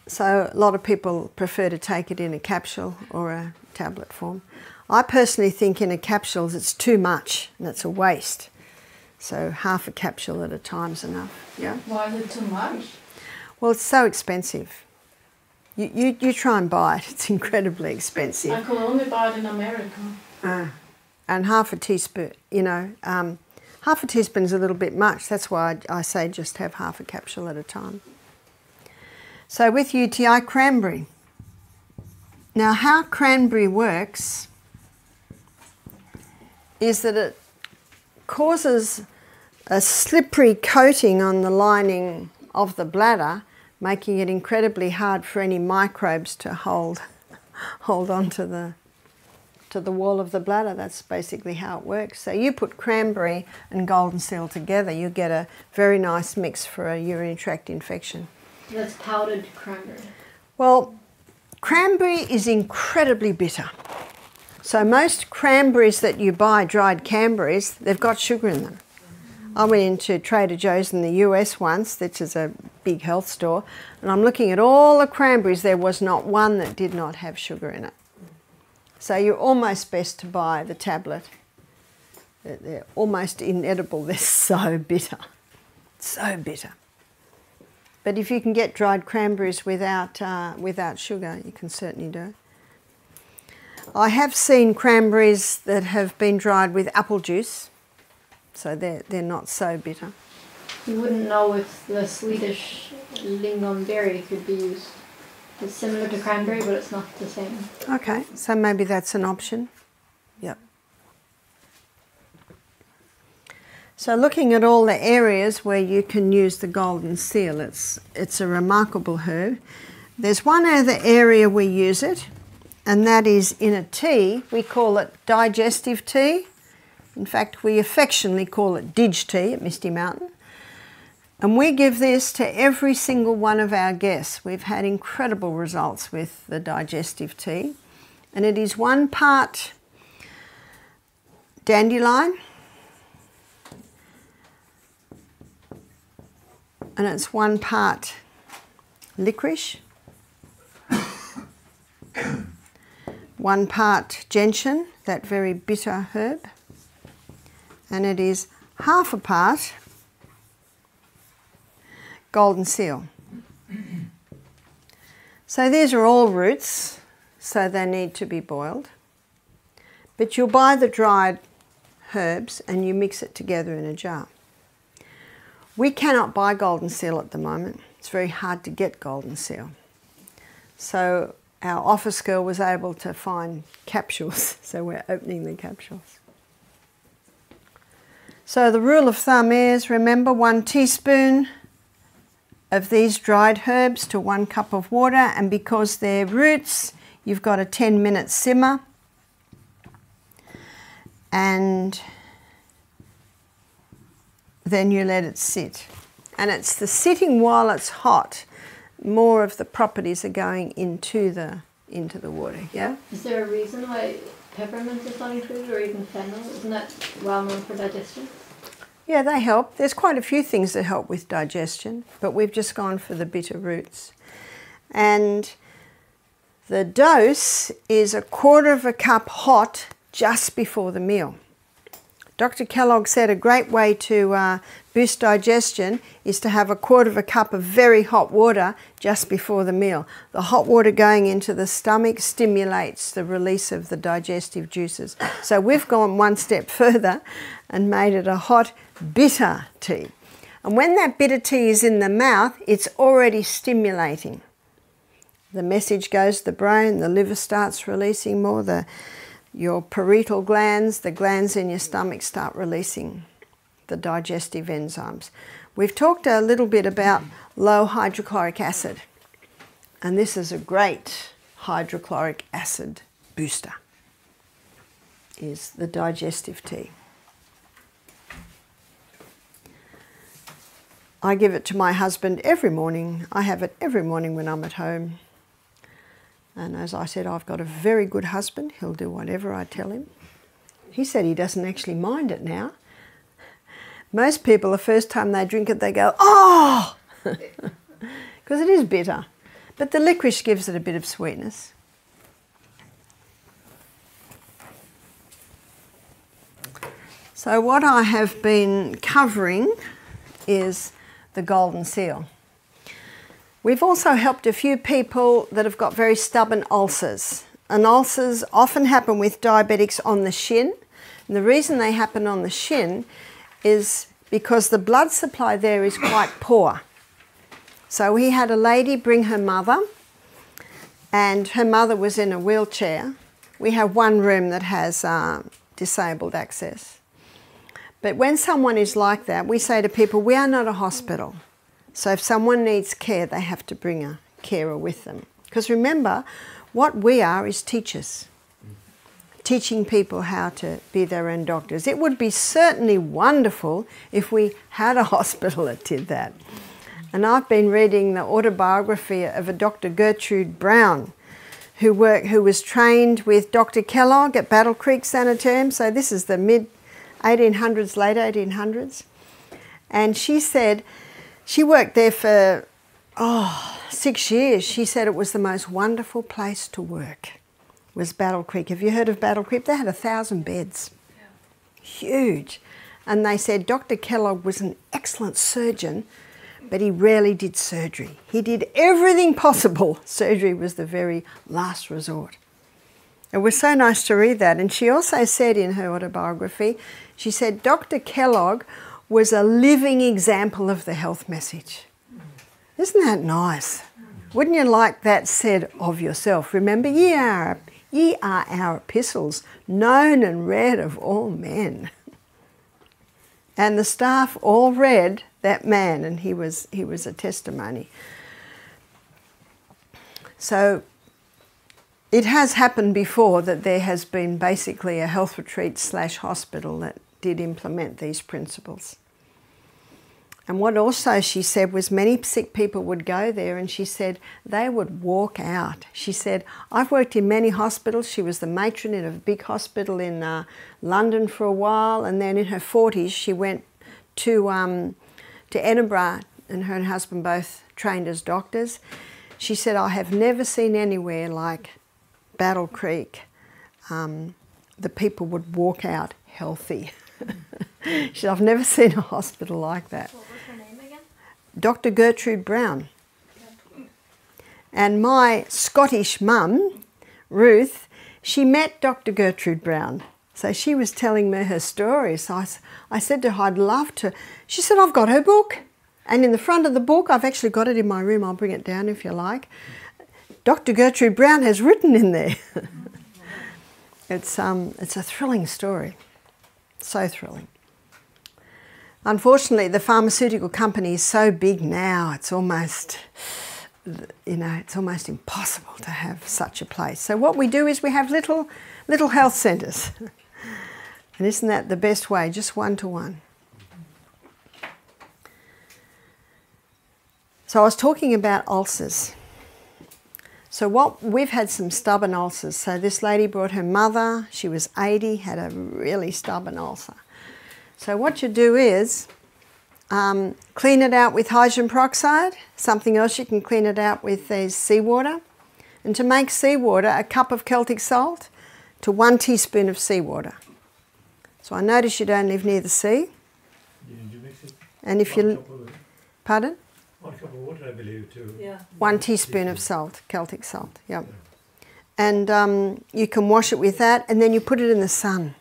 So a lot of people prefer to take it in a capsule or a tablet form. I personally think in a capsule it's too much and it's a waste. So half a capsule at a time is enough. Yeah. Why is it too much? Well, it's so expensive. You try and buy it. It's incredibly expensive. I could only buy it in America. And half a teaspoon, half a teaspoon is a little bit much. That's why I say just have half a capsule at a time. So with UTI, cranberry. Now how cranberry works is that it causes a slippery coating on the lining of the bladder, making it incredibly hard for any microbes to hold on to the wall of the bladder. That's basically how it works. So you put cranberry and golden seal together, you get a very nice mix for a urinary tract infection. That's powdered cranberry. Well, cranberry is incredibly bitter. So most cranberries that you buy, dried cranberries, they've got sugar in them. I went into Trader Joe's in the US once, which is a big health store, and I'm looking at all the cranberries. There was not one that did not have sugar in it. So you're almost best to buy the tablet. They're almost inedible. They're so bitter. So bitter. But if you can get dried cranberries without sugar, you can certainly do it. I have seen cranberries that have been dried with apple juice, so they're not so bitter. You wouldn't know if the Swedish lingonberry could be used. It's similar to cranberry, but it's not the same. Okay, so maybe that's an option. Yep. So looking at all the areas where you can use the golden seal, it's a remarkable herb. There's one other area we use it, and that is in a tea. We call it digestive tea. In fact, we affectionately call it dig tea at Misty Mountain. And we give this to every single one of our guests. We've had incredible results with the digestive tea. And it is 1 part dandelion, and it's 1 part licorice, 1 part gentian, that very bitter herb, and it is half a part golden seal. So these are all roots, so they need to be boiled. But you'll buy the dried herbs and you mix it together in a jar. We cannot buy golden seal at the moment. It's very hard to get golden seal. So our office girl was able to find capsules, so we're opening the capsules. So the rule of thumb is, remember, 1 teaspoon of these dried herbs to 1 cup of water, and because they're roots, you've got a 10-minute simmer, and then you let it sit. And it's the sitting while it's hot, more of the properties are going into the water, yeah? Is there a reason why peppermint is not included, or even fennel? Isn't that well known for digestion? Yeah, they help. There's quite a few things that help with digestion, but we've just gone for the bitter roots. And the dose is 1/4 cup hot just before the meal. Dr. Kellogg said a great way to boost digestion is to have 1/4 cup of very hot water just before the meal. The hot water going into the stomach stimulates the release of the digestive juices. So we've gone one step further and made it a hot, bitter tea. And when that bitter tea is in the mouth, it's already stimulating. The message goes to the brain, the liver starts releasing more, your parietal glands, the glands in your stomach start releasing the digestive enzymes. We've talked a little bit about low hydrochloric acid, and this is a great hydrochloric acid booster, is the digestive tea. I give it to my husband every morning. I have it every morning when I'm at home. And as I said, I've got a very good husband. He'll do whatever I tell him. He said he doesn't actually mind it now. Most people, the first time they drink it, they go, oh! Because it is bitter. But the licorice gives it a bit of sweetness. So what I have been covering is the golden seal. We've also helped a few people that have got very stubborn ulcers. And ulcers often happen with diabetics on the shin. And the reason they happen on the shin is because the blood supply there is quite poor. So we had a lady bring her mother, and her mother was in a wheelchair. We have one room that has disabled access. But when someone is like that, we say to people, we are not a hospital. So if someone needs care, they have to bring a carer with them. Because remember, what we are is teachers, teaching people how to be their own doctors. It would be certainly wonderful if we had a hospital that did that. And I've been reading the autobiography of a Dr. Gertrude Brown, who was trained with Dr. Kellogg at Battle Creek Sanitarium. So this is the mid-1800s, late 1800s. And she said, she worked there for, 6 years. She said it was the most wonderful place to work, was Battle Creek. Have you heard of Battle Creek? They had 1,000 beds. Yeah. Huge. And they said Dr. Kellogg was an excellent surgeon, but he rarely did surgery. He did everything possible. Surgery was the very last resort. It was so nice to read that. And she also said in her autobiography, she said Dr. Kellogg was a living example of the health message. Isn't that nice? Wouldn't you like that said of yourself? Remember, ye are our epistles, known and read of all men. And the staff all read that man, and he was a testimony. So it has happened before that there has been basically a health retreat / hospital that did implement these principles. And what also she said was many sick people would go there, and she said they would walk out. She said, I've worked in many hospitals. She was the matron in a big hospital in London for a while, and then in her 40s she went to Edinburgh, and her and husband both trained as doctors. She said, I have never seen anywhere like Battle Creek. The people would walk out healthy. She said, I've never seen a hospital like that. What was her name again? Dr. Gertrude Brown. And my Scottish mum, Ruth, she met Dr. Gertrude Brown. So she was telling me her story. So I said to her, I'd love to. She said, I've got her book. And in the front of the book, I've actually got it in my room. I'll bring it down if you like. Dr. Gertrude Brown has written in there. It's a thrilling story, so thrilling. Unfortunately, the pharmaceutical company is so big now, it's almost, it's almost impossible to have such a place. So what we do is we have little health centres. And isn't that the best way, just one-to-one? So I was talking about ulcers. So we've had some stubborn ulcers. So this lady brought her mother, she was 80, had a really stubborn ulcer. So what you do is clean it out with hydrogen peroxide. Something else you can clean it out with is seawater. And to make seawater, a cup of Celtic salt to 1 teaspoon of seawater. So I notice you don't live near the sea. You mix it. And if you... Pardon? 1 cup of water, I believe, too. Yeah. 1 teaspoon of salt, Celtic salt, yep. And you can wash it with that, and then you put it in the sun.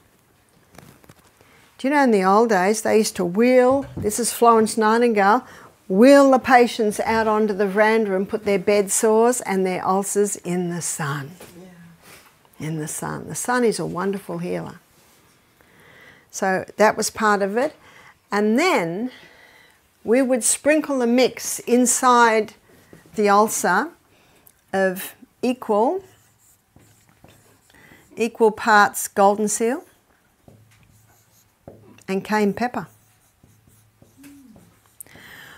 Do you know in the old days they used to wheel, this is Florence Nightingale, wheel the patients out onto the veranda and put their bed sores and their ulcers in the sun. Yeah. In the sun. The sun is a wonderful healer. So that was part of it. And then we would sprinkle a mix inside the ulcer of equal parts golden seal and cayenne pepper.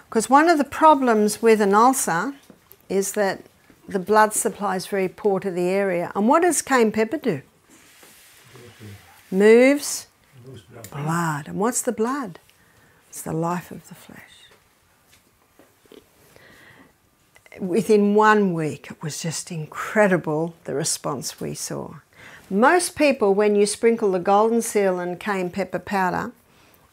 Because one of the problems with an ulcer is that the blood supply is very poor to the area. And what does cayenne pepper do? Moves blood. And what's the blood? It's the life of the flesh. Within 1 week, it was just incredible, the response we saw. Most people, when you sprinkle the golden seal and cayenne pepper powder,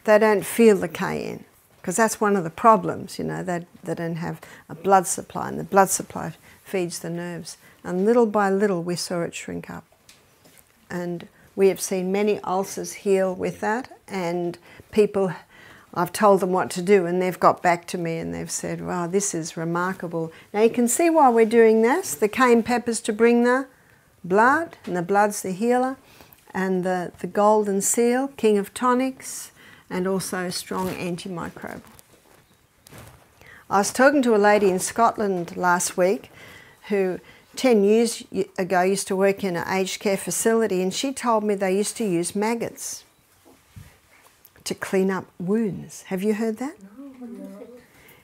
they don't feel the cayenne, because that's one of the problems, you know, they don't have a blood supply, and the blood supply feeds the nerves. And little by little, we saw it shrink up. And we have seen many ulcers heal with that, and people... I've told them what to do and they've got back to me and they've said, wow, this is remarkable. Now you can see why we're doing this. The cayenne pepper's to bring the blood, and the blood's the healer, and the golden seal, king of tonics, and also strong antimicrobial. I was talking to a lady in Scotland last week who 10 years ago used to work in an aged care facility, and she told me they used to use maggots to clean up wounds. Have you heard that? No.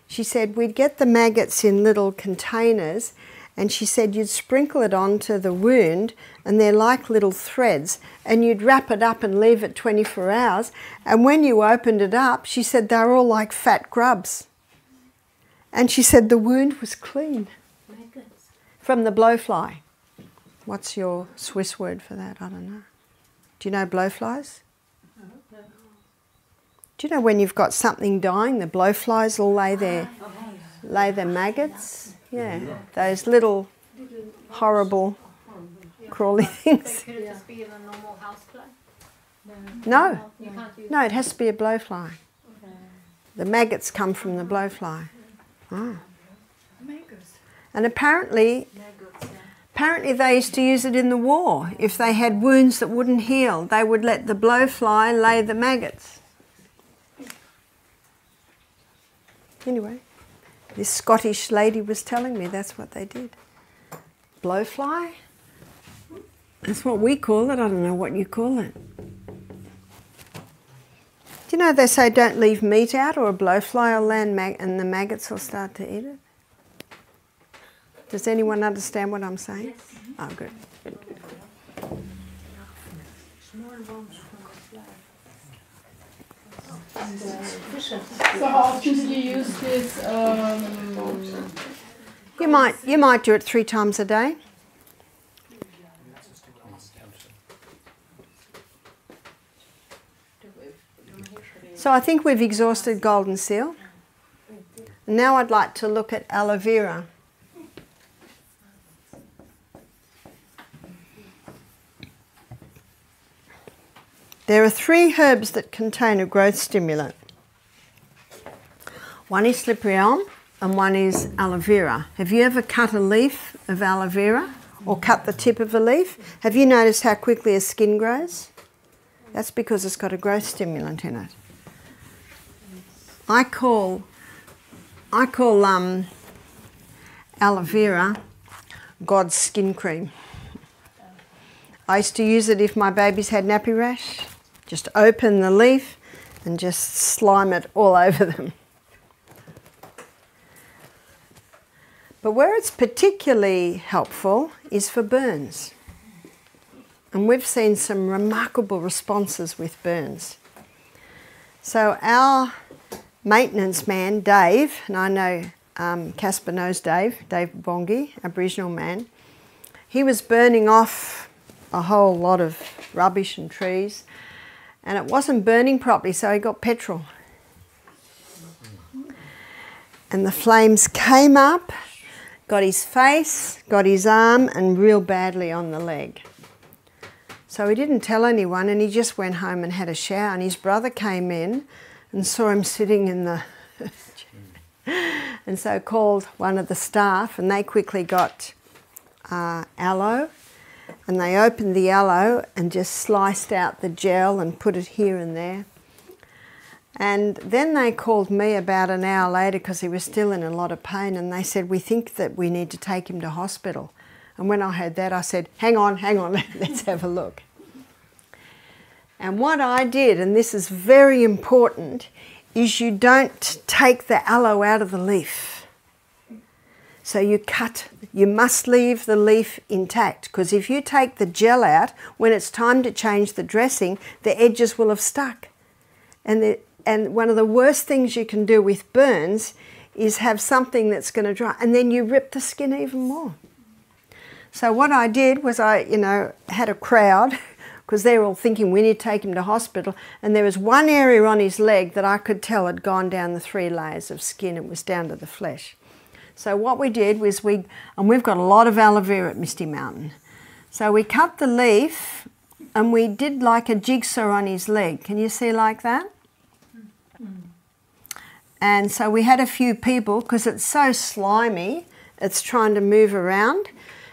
She said we'd get the maggots in little containers, and she said you'd sprinkle it onto the wound, and they're like little threads, and you'd wrap it up and leave it 24 hours, and when you opened it up, she said they were all like fat grubs. And she said the wound was clean. Maggots. From the blowfly. What's your Swiss word for that? I don't know. Do you know blowflies? Do you know when you've got something dying, the blowflies will lay their maggots? Yeah, those little horrible crawly things. Could it just be in a normal housefly? No, You can't use no, it has to be a blowfly. The maggots come from the blowfly. Oh. And apparently they used to use it in the war. If they had wounds that wouldn't heal, they would let the blowfly lay the maggots. Anyway, this Scottish lady was telling me that's what they did. Blowfly? That's what we call it. I don't know what you call it. Do you know they say don't leave meat out or a blowfly will land and the maggots will start to eat it? Does anyone understand what I'm saying? Yes. Oh, good. Good, good, good. So how often did you use this? You might do it 3 times a day. So I think we've exhausted golden seal. Now I'd like to look at aloe vera. There are 3 herbs that contain a growth stimulant. One is slippery elm, and one is aloe vera. Have you ever cut a leaf of aloe vera or cut the tip of a leaf? Have you noticed how quickly a skin grows? That's because it's got a growth stimulant in it. I call aloe vera God's skin cream. I used to use it if my babies had nappy rash. Just open the leaf and just slime it all over them. But where it's particularly helpful is for burns. And we've seen some remarkable responses with burns. So our maintenance man, Dave, and I know Casper knows Dave Bongi, Aboriginal man, he was burning off a whole lot of rubbish and trees, and it wasn't burning properly, so he got petrol. And the flames came up, got his face, got his arm, and real badly on the leg. So he didn't tell anyone, and he just went home and had a shower, and his brother came in and saw him sitting in the and so called one of the staff, and they quickly got aloe, and they opened the aloe and just sliced out the gel and put it here and there. And then they called me about an hour later because he was still in a lot of pain, and they said, we think that we need to take him to hospital. And when I heard that, I said, hang on, let's have a look. And what I did, and this is very important, is you don't take the aloe out of the leaf. So you must leave the leaf intact, because if you take the gel out, when it's time to change the dressing, the edges will have stuck. And one of the worst things you can do with burns is have something that's going to dry, and then you rip the skin even more. So what I did was I had a crowd, because they were all thinking we need to take him to hospital, and there was one area on his leg that I could tell had gone down the 3 layers of skin. It was down to the flesh. So what we did was we've got a lot of aloe vera at Misty Mountain. So we cut the leaf and we did like a jigsaw on his leg. Can you see like that? And so we had a few people, because it's so slimy, it's trying to move around.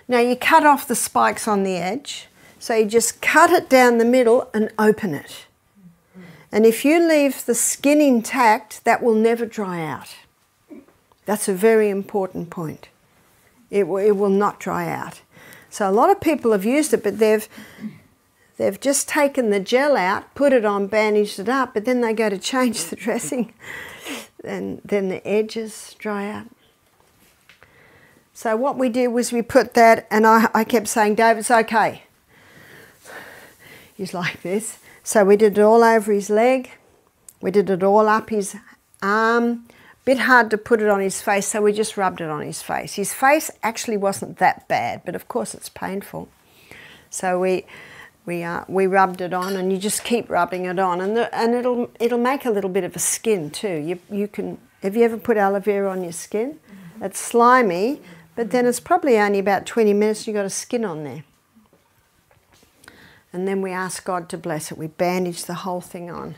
Now you cut off the spikes on the edge, so you just cut it down the middle and open it. And if you leave the skin intact, that will never dry out. That's a very important point. It will not dry out. So a lot of people have used it, but they've just taken the gel out, put it on, bandaged it up, but then they go to change the dressing, and then the edges dry out. So what we did was we put that, and I kept saying, Dave, it's okay. He's like this. So we did it all over his leg. We did it all up his arm. Bit hard to put it on his face, so we just rubbed it on his face. His face actually wasn't that bad, but of course it's painful. So we rubbed it on, and you just keep rubbing it on, and it'll make a little bit of a skin too. You can. Have you ever put aloe vera on your skin? It's slimy, but then it's probably only about 20 minutes. You got a skin on there. And then we asked God to bless it. We bandaged the whole thing on.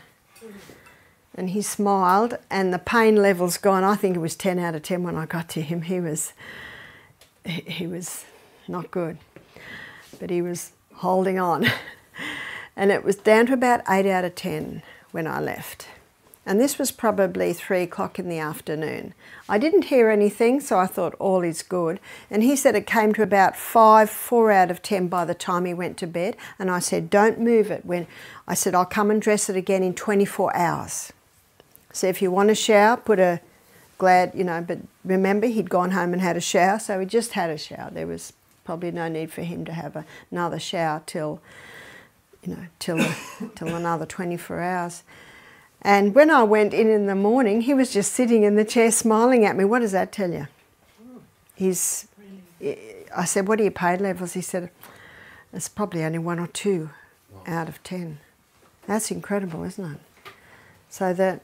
And he smiled, and the pain level's gone. I think it was 10 out of 10 when I got to him. He was not good, but he was holding on. And it was down to about 8 out of 10 when I left. And this was probably 3 o'clock in the afternoon. I didn't hear anything, so I thought all is good. And he said it came to about 4 out of 10 by the time he went to bed. And I said, don't move it. I said, I'll come and dress it again in 24 hours. So if you want a shower, put a glad, but remember he'd gone home and had a shower, so he just had a shower. There was probably no need for him to have another shower till another 24 hours. And when I went in the morning, he was just sitting in the chair smiling at me. What does that tell you? I said, what are your pain levels? He said, it's probably only 1 or 2 out of 10. That's incredible, isn't it? So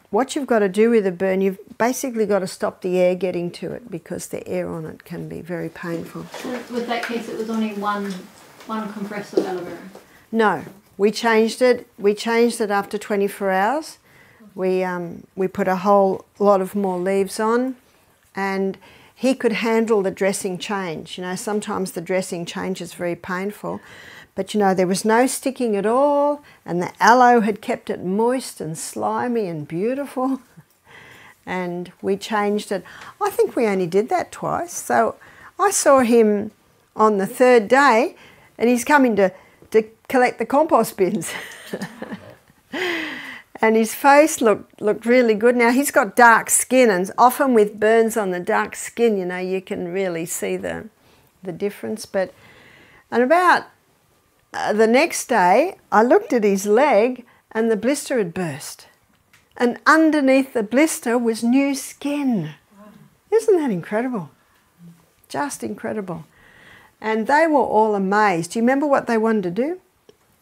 what you've got to do with a burn, you've basically got to stop the air getting to it, because the air on it can be very painful. So with that case, it was only one compress of aloe vera? No, we changed it. We changed it after 24 hours. We put a whole lot of more leaves on, and he could handle the dressing change. You know, sometimes the dressing change is very painful, but you know, there was no sticking at all, and the aloe had kept it moist and slimy and beautiful. And we changed it. I think we only did that twice. So I saw him on the third day, and he's coming to collect the compost bins. And his face looked really good. Now, he's got dark skin, and often with burns on the dark skin, you know, you can really see the difference. And about the next day, I looked at his leg, and the blister had burst. And underneath the blister was new skin. Isn't that incredible? Just incredible. And they were all amazed. Do you remember what they wanted to do?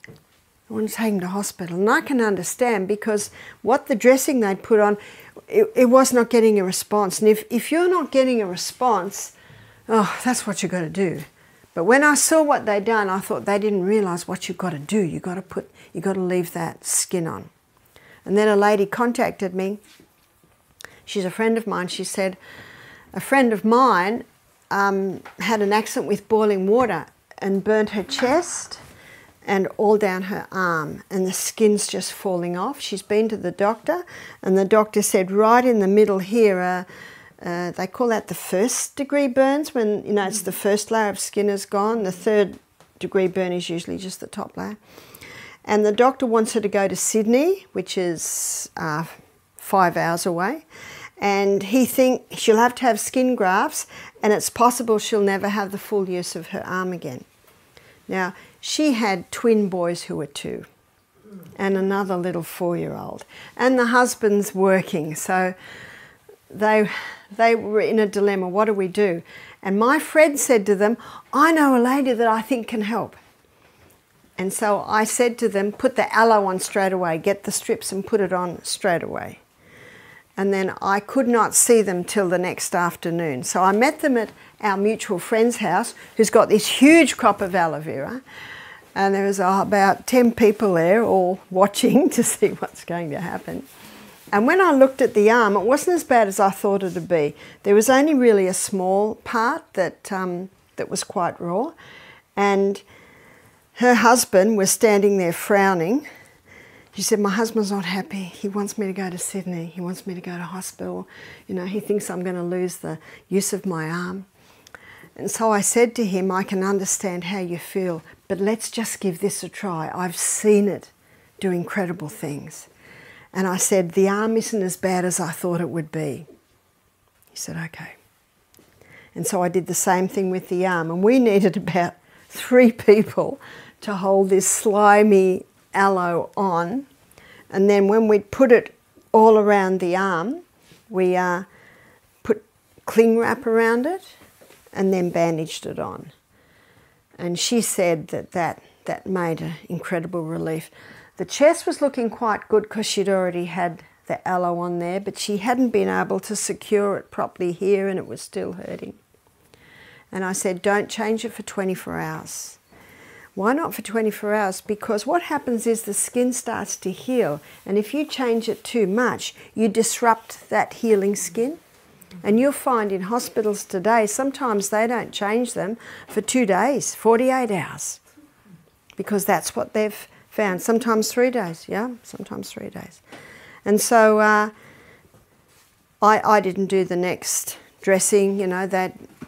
They wanted to take him to hospital. And I can understand, because what the dressing they'd put on, it was not getting a response. And if you're not getting a response, oh, that's what you've got to do. But when I saw what they'd done, I thought they didn't realise what you've got to do. You've got to leave that skin on. And then a lady contacted me. She's a friend of mine. She said, a friend of mine had an accident with boiling water and burnt her chest and all down her arm, and the skin's just falling off. She's been to the doctor, and the doctor said right in the middle here, they call that the 1st degree burns, when, you know, it's the first layer of skin is gone. The 3rd degree burn is usually just the top layer. And the doctor wants her to go to Sydney, which is 5 hours away. And he thinks she'll have to have skin grafts, and it's possible she'll never have the full use of her arm again. Now, she had twin boys who were 2, and another little 4-year-old. And the husband's working, so they were in a dilemma. What do we do? And my friend said to them, I know a lady that I think can help. And so I said to them, put the aloe on straight away, get the strips and put it on straight away. And then I could not see them till the next afternoon. So I met them at our mutual friend's house, who's got this huge crop of aloe vera. And there was about 10 people there all watching to see what's going to happen. And when I looked at the arm, it wasn't as bad as I thought it would be. There was only really a small part that was quite raw. And her husband was standing there frowning. She said, my husband's not happy. He wants me to go to Sydney. He wants me to go to hospital. You know, he thinks I'm going to lose the use of my arm. And so I said to him, I can understand how you feel, but let's just give this a try. I've seen it do incredible things. And I said, the arm isn't as bad as I thought it would be. He said, okay. And so I did the same thing with the arm. And we needed about 3 people to hold this slimy aloe on, and then when we'd put it all around the arm, we put cling wrap around it and then bandaged it on. And she said that made an incredible relief. The chest was looking quite good because she'd already had the aloe on there, but she hadn't been able to secure it properly here, and it was still hurting. And I said, don't change it for 24 hours. Why not for 24 hours? Because what happens is the skin starts to heal, and if you change it too much, you disrupt that healing skin. And you'll find in hospitals today, sometimes they don't change them for 2 days, 48 hours, because that's what they've found. Sometimes 3 days, yeah, sometimes 3 days. And so I didn't do the next dressing, you know,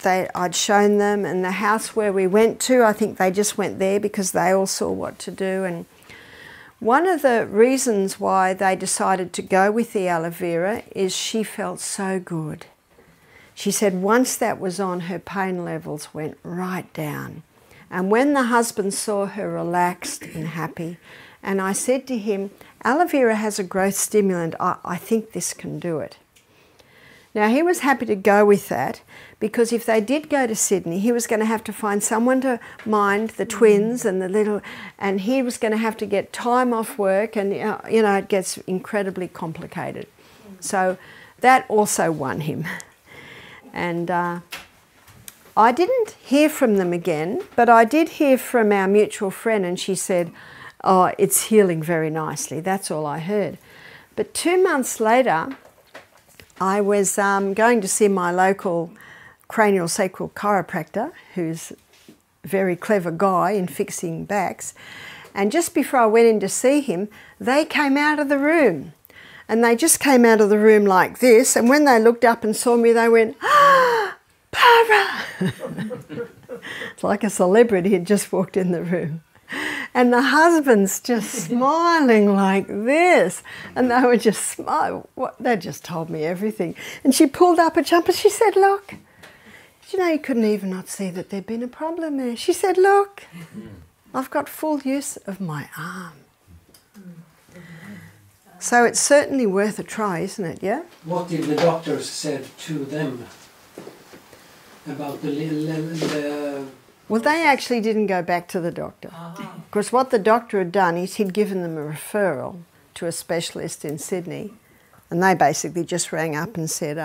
I'd shown them, and the house where we went to, I think they just went there because they all saw what to do. And one of the reasons why they decided to go with the aloe vera is she felt so good. She said once that was on, her pain levels went right down. And when the husband saw her relaxed and happy, and I said to him, aloe vera has a growth stimulant, I think this can do it. Now, he was happy to go with that, because if they did go to Sydney, he was going to have to find someone to mind the twins and the little, and he was going to have to get time off work, and you know, it gets incredibly complicated. So that also won him. And I didn't hear from them again, but I did hear from our mutual friend, and she said, oh, it's healing very nicely. That's all I heard. But 2 months later, I was going to see my local cranial sacral chiropractor, who's a very clever guy in fixing backs, and just before I went in to see him, they came out of the room. And they just came out of the room like this, and when they looked up and saw me, they went, "Ah, Barbara!" It's like a celebrity had just walked in the room. And the husband's just smiling like this. And they were just smiling. They just told me everything. And she pulled up a jumper. She said, "Look, did you know you couldn't even not see that there'd been a problem there?" She said, "Look, I've got full use of my arm." So it's certainly worth a try, isn't it, yeah? What did the doctors said to them about the Well, they actually didn't go back to the doctor. Because what the doctor had done is he'd given them a referral to a specialist in Sydney, and they basically just rang up and said,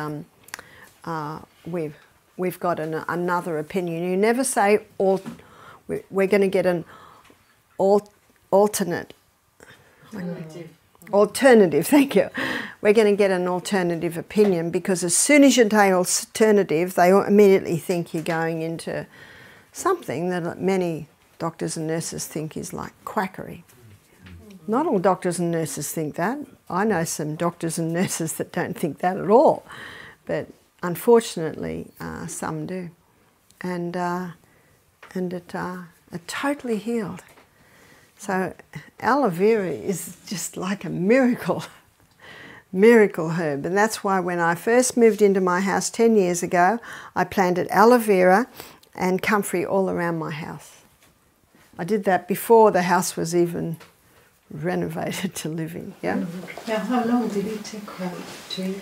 we've got another opinion. You never say, we're going to get an alternative, thank you. We're going to get an alternative opinion, because as soon as you say alternative, they immediately think you're going into something that many doctors and nurses think is like quackery. Not all doctors and nurses think that. I know some doctors and nurses that don't think that at all, but unfortunately some do. And it totally healed. So aloe vera is just like a miracle herb. And that's why when I first moved into my house 10 years ago, I planted aloe vera and comfrey all around my house. I did that before the house was even renovated to live in. Yeah? Yeah, how long did it take her to... Do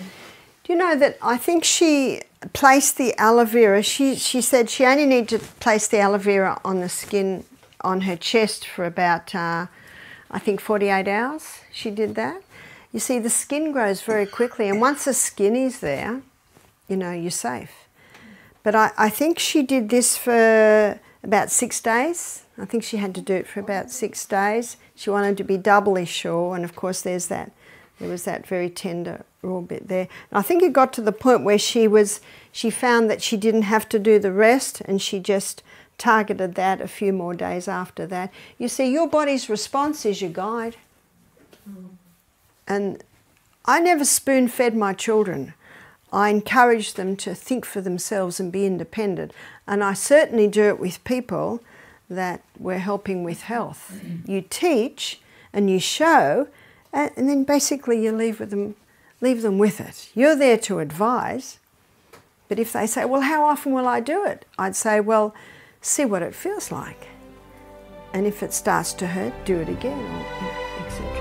you know that I think she placed the aloe vera, she said she only needed to place the aloe vera on the skin on her chest for about, I think 48 hours she did that. You see, the skin grows very quickly, and once the skin is there, you know, you're safe. But I think she did this for about 6 days. I think she had to do it for about 6 days. She wanted to be doubly sure, and of course there was that very tender raw bit there. And I think it got to the point where she found that she didn't have to do the rest, and she just targeted that a few more days after that. You see, your body's response is your guide. And I never spoon-fed my children. I encourage them to think for themselves and be independent. And I certainly do it with people that we're helping with health. You teach and you show, and then basically you leave them with it. You're there to advise. But if they say, "Well, how often will I do it?" I'd say, "Well, see what it feels like. And if it starts to hurt, do it again," etc.